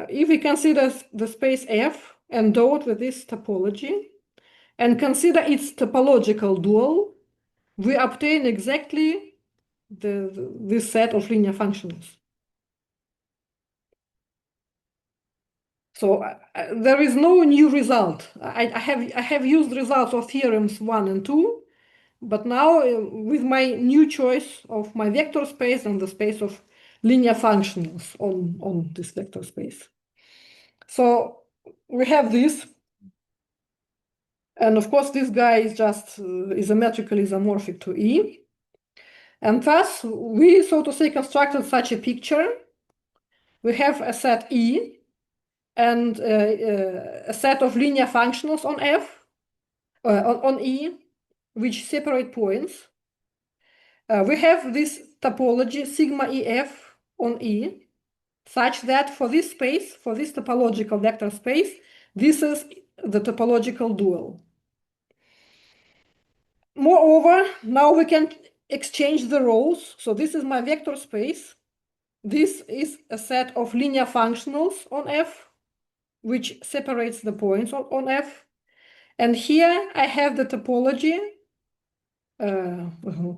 if we consider the space F endowed with this topology and consider its topological dual, we obtain exactly this set of linear functionals. So there is no new result. I have used results of theorems 1 and 2, but now with my new choice of my vector space and the space of linear functionals on this vector space. So we have this. And of course, this guy is just isometrically isomorphic to E. And thus, we, so to say, constructed such a picture. We have a set E and a set of linear functionals on F, on E, which separate points. We have this topology sigma EF on E, such that for this space, for this topological vector space, this is the topological dual. Moreover, now we can exchange the roles. So this is my vector space. This is a set of linear functionals on F, which separates the points on F. And here I have the topology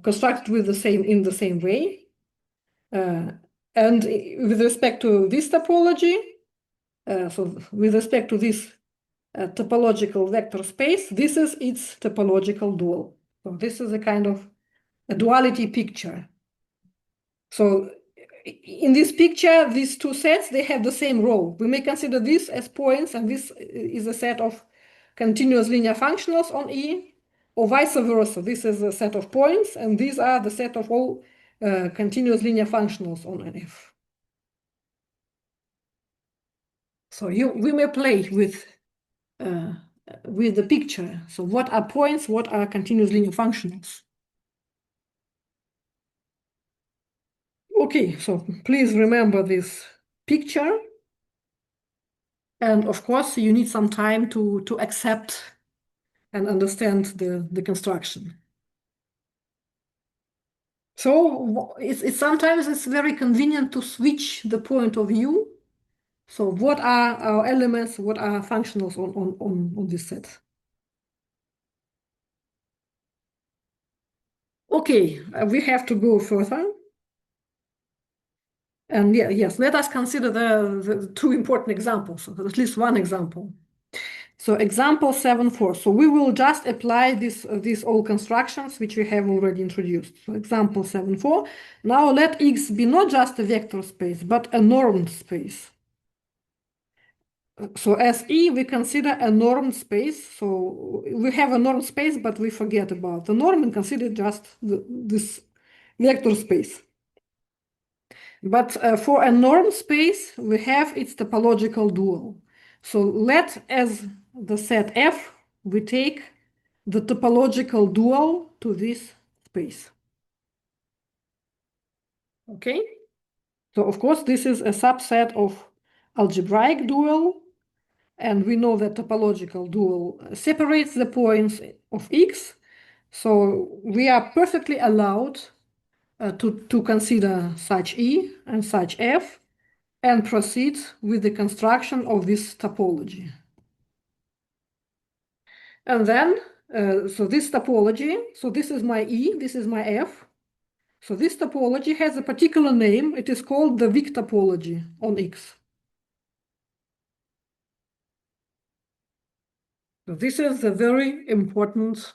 constructed with in the same way. And with respect to this topology, so with respect to this topological vector space, this is its topological dual. So this is a kind of a duality picture. So in this picture, these two sets, they have the same role. We may consider this as points, and this is a set of continuous linear functionals on E, or vice versa. This is a set of points, and these are the set of all continuous linear functionals on an F. So we may play with the picture. So what are points? What are continuous linear functionals? Okay, so please remember this picture. And of course, you need some time to accept and understand the construction. So sometimes it's very convenient to switch the point of view. So what are our elements? What are functionals on this set? Okay, we have to go further. And yes, let us consider the two important examples, at least one example. So example 7.4. So we will just apply these all constructions which we have already introduced. So example 7.4. Now let X be not just a vector space, but a normed space. So as E, we consider a normed space. So we have a normed space, but we forget about the norm and consider just this vector space. But for a norm space, we have its topological dual. So let as the set F, we take the topological dual to this space. Okay? So of course, this is a subset of algebraic dual. And we know that topological dual separates the points of X. So we are perfectly allowed to consider such E and such F and proceed with the construction of this topology. And then, so this topology, so this is my E, this is my F. So this topology has a particular name. It is called the Wick topology on X. So this is a very important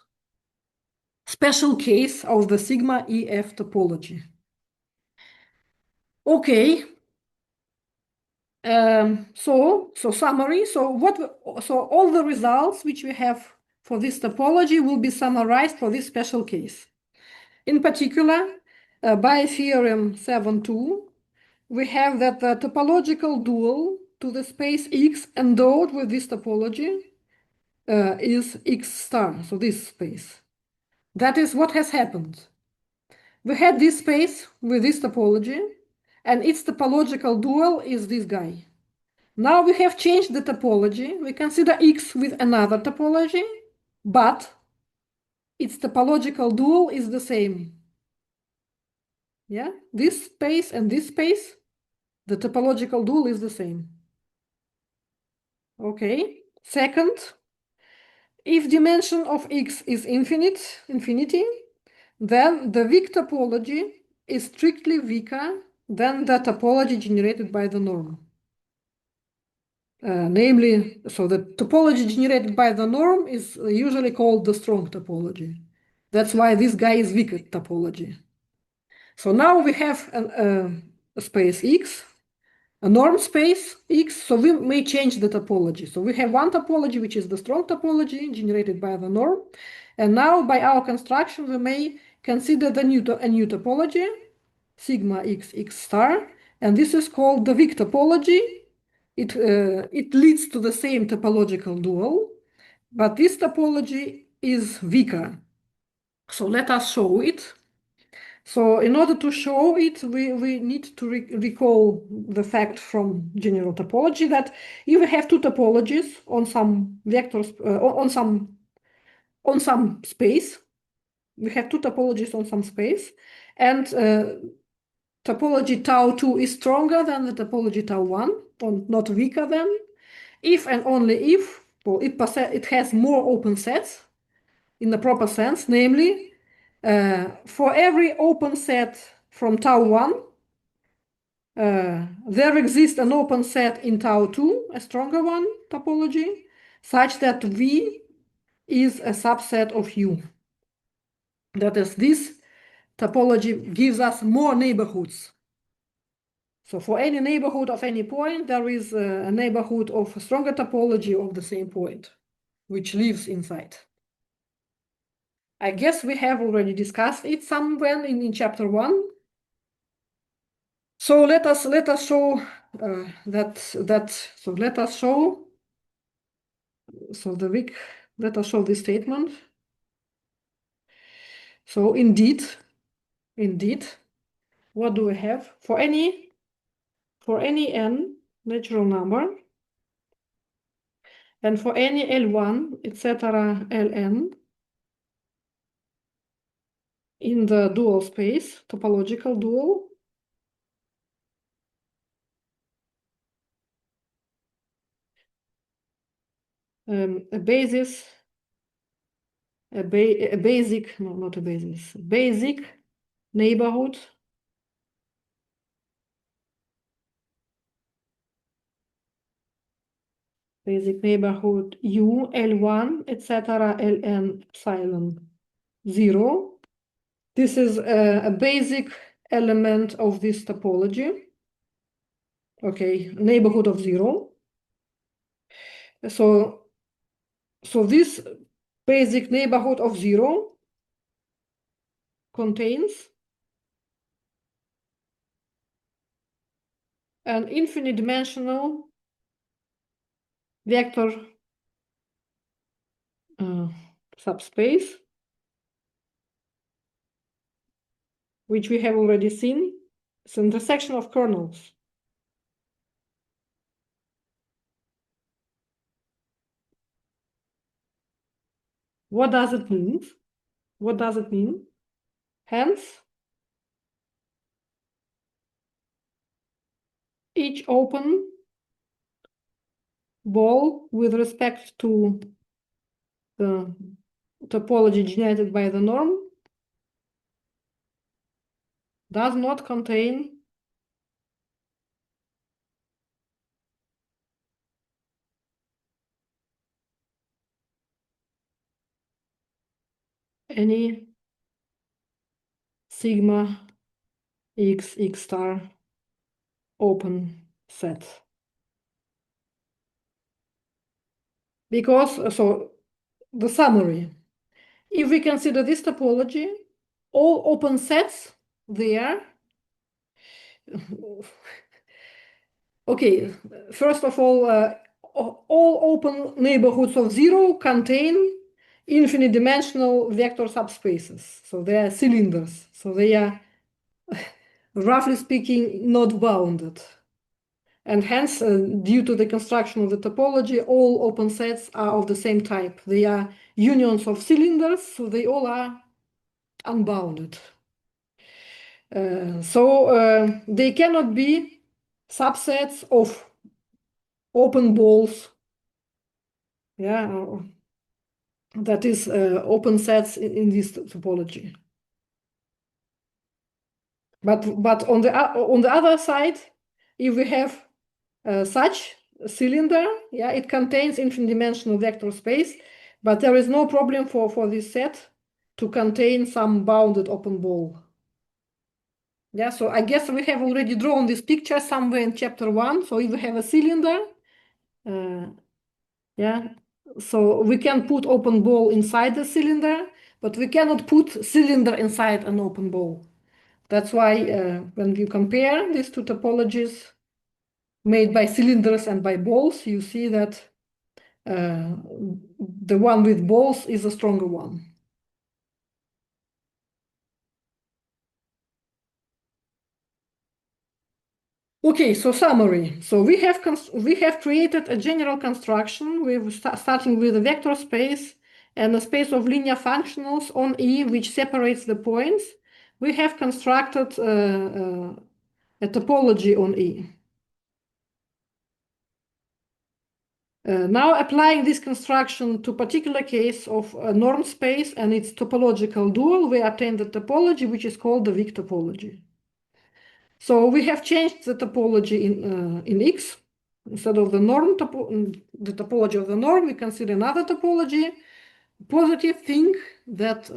special case of the sigma EF topology. Okay. So summary. So all the results which we have for this topology will be summarized for this special case. In particular, by theorem 7.2, we have that the topological dual to the space X endowed with this topology is X star, so this space. That is what has happened. We had this space with this topology, and its topological dual is this guy. Now we have changed the topology. We consider X with another topology, but its topological dual is the same. Yeah, this space and this space, the topological dual is the same. Okay. Second, if dimension of X is infinity, then the weak topology is strictly weaker than the topology generated by the norm. Namely, so the topology generated by the norm is usually called the strong topology. That's why this guy is weak topology. So now we have a space X, a norm space X, so we may change the topology. So we have one topology, which is the strong topology generated by the norm. And now by our construction, we may consider a new topology, sigma X X star, and this is called the weak topology. It leads to the same topological dual, but this topology is weaker. So let us show it. So in order to show it, we need to recall the fact from general topology that if we have two topologies on some vectors, on some space, we have two topologies on some space, and topology tau 2 is stronger than the topology tau 1, or not weaker than. If and only if, well, it has more open sets in the proper sense, namely, for every open set from tau 1, there exists an open set in tau 2, a stronger one topology, such that V is a subset of U. That is, this topology gives us more neighborhoods. So for any neighborhood of any point, there is a neighborhood of a stronger topology of the same point, which lives inside. I guess we have already discussed it somewhere in chapter 1. So let us show let us show this statement. So indeed, what do we have for any n natural number, and for any L1, etc., Ln in the dual space, topological dual, a basis, basic neighborhood U, L1, etc., Ln epsilon 0. This is a basic element of this topology. Okay, neighborhood of 0. So this basic neighborhood of 0 contains an infinite dimensional vector subspace, which we have already seen. It's an intersection of kernels. What does it mean? What does it mean? Hence, each open ball with respect to the topology generated by the norm does not contain any sigma x star open set. Because, so the summary, if we consider this topology, all open sets there, okay, first of all open neighborhoods of zero contain infinite dimensional vector subspaces. So they are cylinders. So they are, roughly speaking, not bounded. And hence, due to the construction of the topology, all open sets are of the same type. They are unions of cylinders, so they all are unbounded. So they cannot be subsets of open balls. Yeah, that is open sets in this topology. But on the other side, if we have such a cylinder, yeah, it contains infinite dimensional vector space, but there is no problem for this set to contain some bounded open ball. Yeah, so I guess we have already drawn this picture somewhere in chapter 1. So if we have a cylinder, yeah, so we can put open ball inside the cylinder, but we cannot put cylinder inside an open ball. That's why when you compare these two topologies made by cylinders and by balls, you see that the one with balls is a stronger one. Okay, so summary. So we have created a general construction with starting with a vector space and a space of linear functionals on E, which separates the points. We have constructed a topology on E. Now applying this construction to particular case of a norm space and its topological dual, we obtain the topology which is called the weak topology. So we have changed the topology in X. Instead of the norm, the topology of the norm, we consider another topology. Positive thing that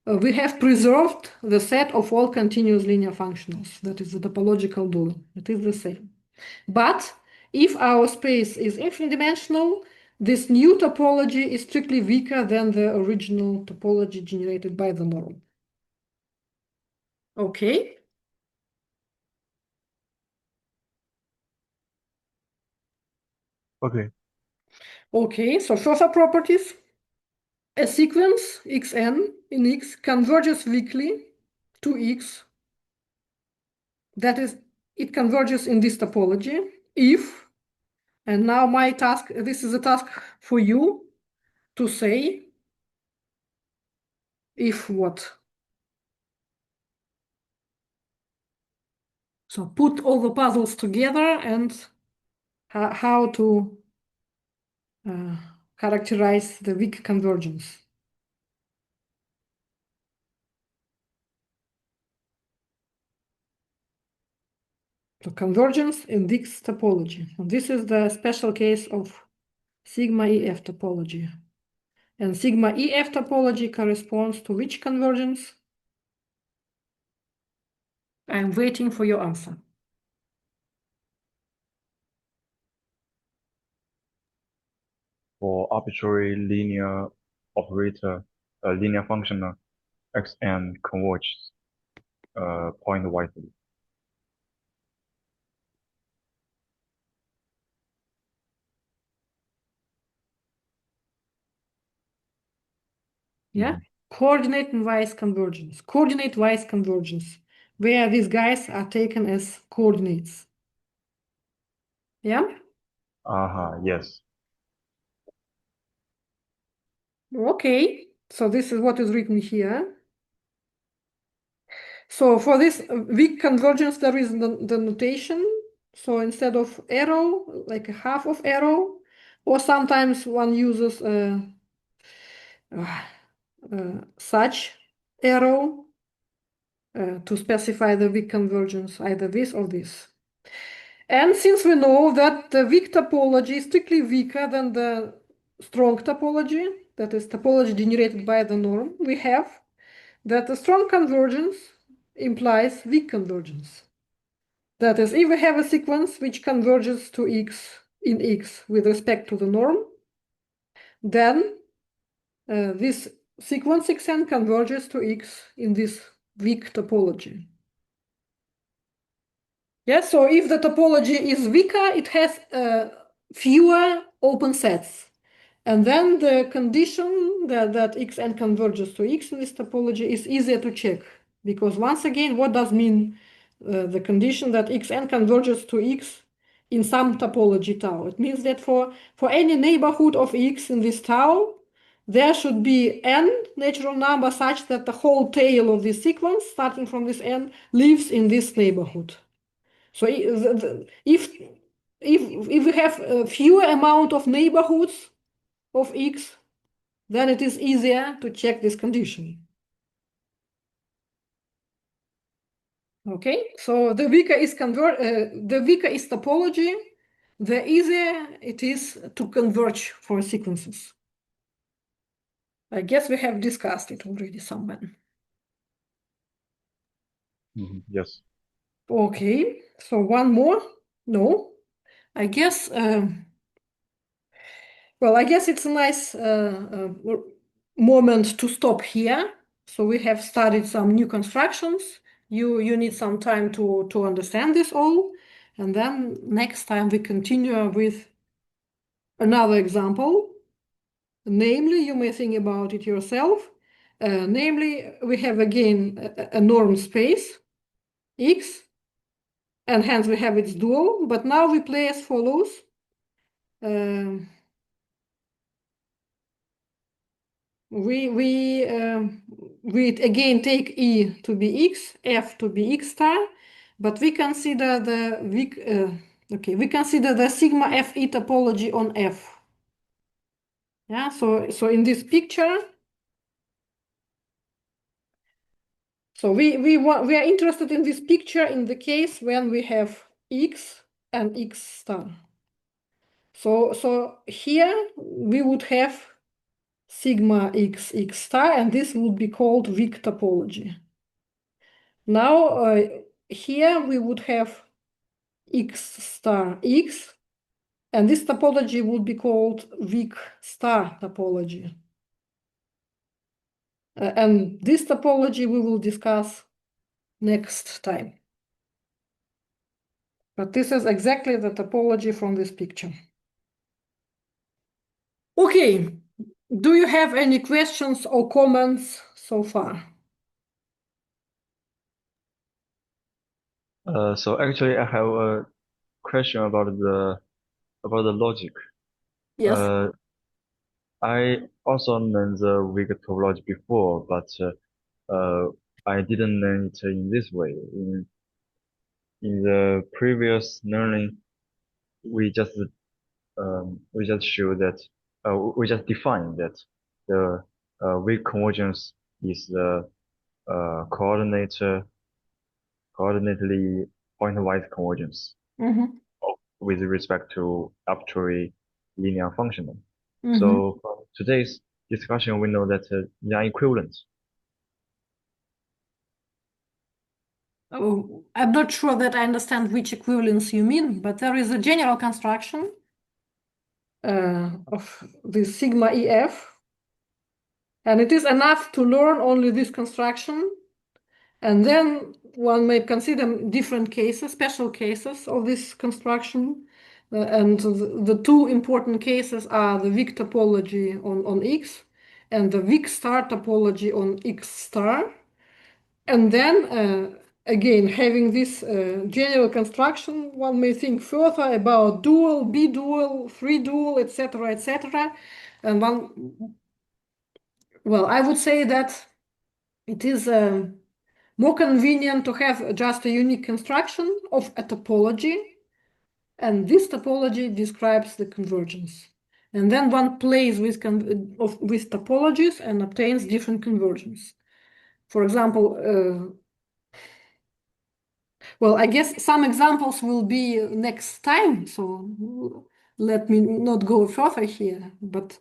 we have preserved the set of all continuous linear functionals. That is the topological dual. It is the same. But if our space is infinite dimensional, this new topology is strictly weaker than the original topology generated by the norm. Okay. Okay. Okay, so further properties. A sequence xn in X converges weakly to X. That is, it converges in this topology if, and now my task, this is a task for you to say if what. So put all the puzzles together and how to characterize the weak convergence. So convergence in this topology. And this is the special case of sigma EF topology. And sigma EF topology corresponds to which convergence? I'm waiting for your answer. For arbitrary linear operator, linear functional xn converges pointwise. Yeah, coordinate-wise convergence. Coordinate-wise convergence, where these guys are taken as coordinates. Yeah? Yes. Okay, so this is what is written here. So for this weak convergence, there is the notation. So instead of arrow, like a half of arrow, or sometimes one uses such arrow to specify the weak convergence, either this or this. And since we know that the weak topology is strictly weaker than the strong topology, that is topology generated by the norm, we have that a strong convergence implies weak convergence. That is, if we have a sequence which converges to x in x with respect to the norm, then this sequence xn converges to x in this weak topology. Yes, so if the topology is weaker, it has fewer open sets. And then the condition that xn converges to x in this topology is easier to check. Because once again, what does mean the condition that xn converges to x in some topology tau? It means that for any neighborhood of x in this tau, there should be n natural number such that the whole tail of this sequence, starting from this n, lives in this neighborhood. So if we have a fewer amount of neighborhoods of x, then it is easier to check this condition. Okay, so the weaker is topology, the easier it is to converge for sequences. I guess we have discussed it already somewhere. Yes. Okay, so one more? No, I guess. Well, I guess it's a nice moment to stop here. So we have studied some new constructions. You need some time to understand this all. And then next time we continue with another example. Namely, you may think about it yourself. Namely, we have again a norm space, X, and hence we have its dual. But now we play as follows. We again take E to be X, F to be X star, but we consider we consider the sigma Fe topology on F. Yeah, so in this picture, so we are interested in this picture in the case when we have X and X star. So here we would have sigma X X star, and this would be called weak topology. Now, here we would have X star X, and this topology would be called weak star topology. And this topology we will discuss next time. But this is exactly the topology from this picture. Okay, do you have any questions or comments so far? So actually, I have a question about the logic. Yes. I also learned the weak topology before, but I didn't learn it in this way. In the previous learning, we just show that we just define that the weak convergence is the coordinately pointwise convergence with respect to arbitrary linear function. So from today's discussion, we know that they are equivalent. Oh, I'm not sure that I understand which equivalence you mean, but there is a general construction of the sigma EF, and it is enough to learn only this construction, and then one may consider different cases, special cases of this construction, and the two important cases are the weak topology on X and the weak star topology on X star. And then, again, having this general construction, one may think further about dual, B-dual, free-dual, etc., etc. And well, I would say that it is more convenient to have just a unique construction of a topology, and this topology describes the convergence. And then one plays with topologies and obtains different convergence. For example, well, I guess some examples will be next time, so let me not go further here. But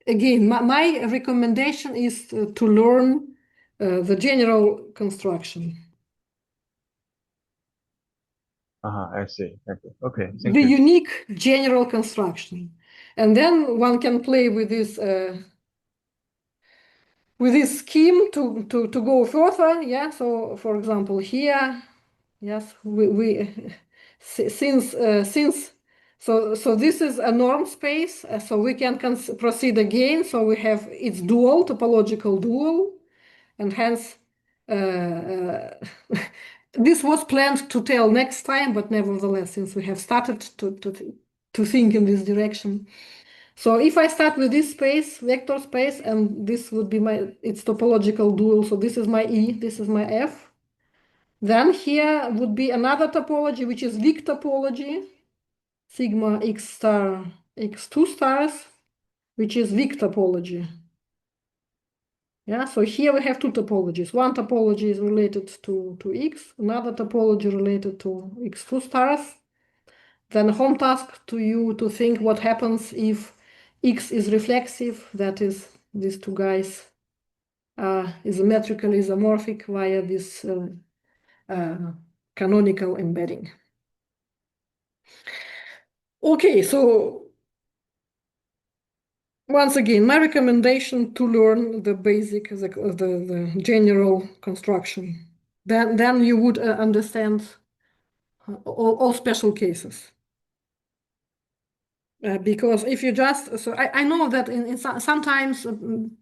again, my recommendation is to learn the general construction. I see. Okay, thank The you. unique general construction. And then one can play with this scheme to go further. Yeah. So for example, here, yes, we since so this is a norm space, so we can proceed again. So we have its dual, topological dual, and hence this was planned to tell next time, but nevertheless, since we have started to think in this direction. So if I start with this space, vector space, and this would be its topological dual, so this is my E, this is my F, then here would be another topology, which is weak topology, sigma x star x2 stars, which is weak topology. Yeah, so here we have two topologies. One topology is related to X, another topology related to X2 stars. Then home task to you to think what happens if X is reflexive, that is, these two guys isometrically isomorphic via this canonical embedding. Okay, so once again, my recommendation to learn the basic, the general construction. Then you would understand all special cases. Because if you just, so I know that sometimes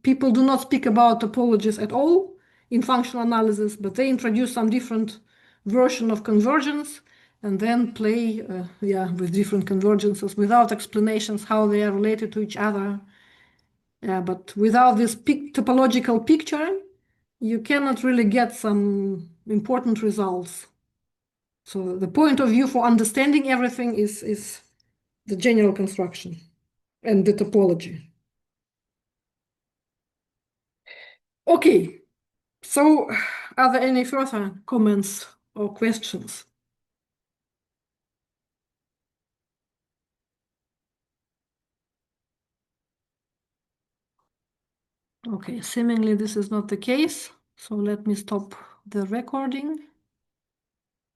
people do not speak about topologies at all in functional analysis, but they introduce some different version of convergence and then play with different convergences without explanations how they are related to each other. But without this topological picture, you cannot really get some important results. So the point of view for understanding everything is the general construction and the topology. Okay, so are there any further comments or questions? Okay, seemingly this is not the case, so let me stop the recording.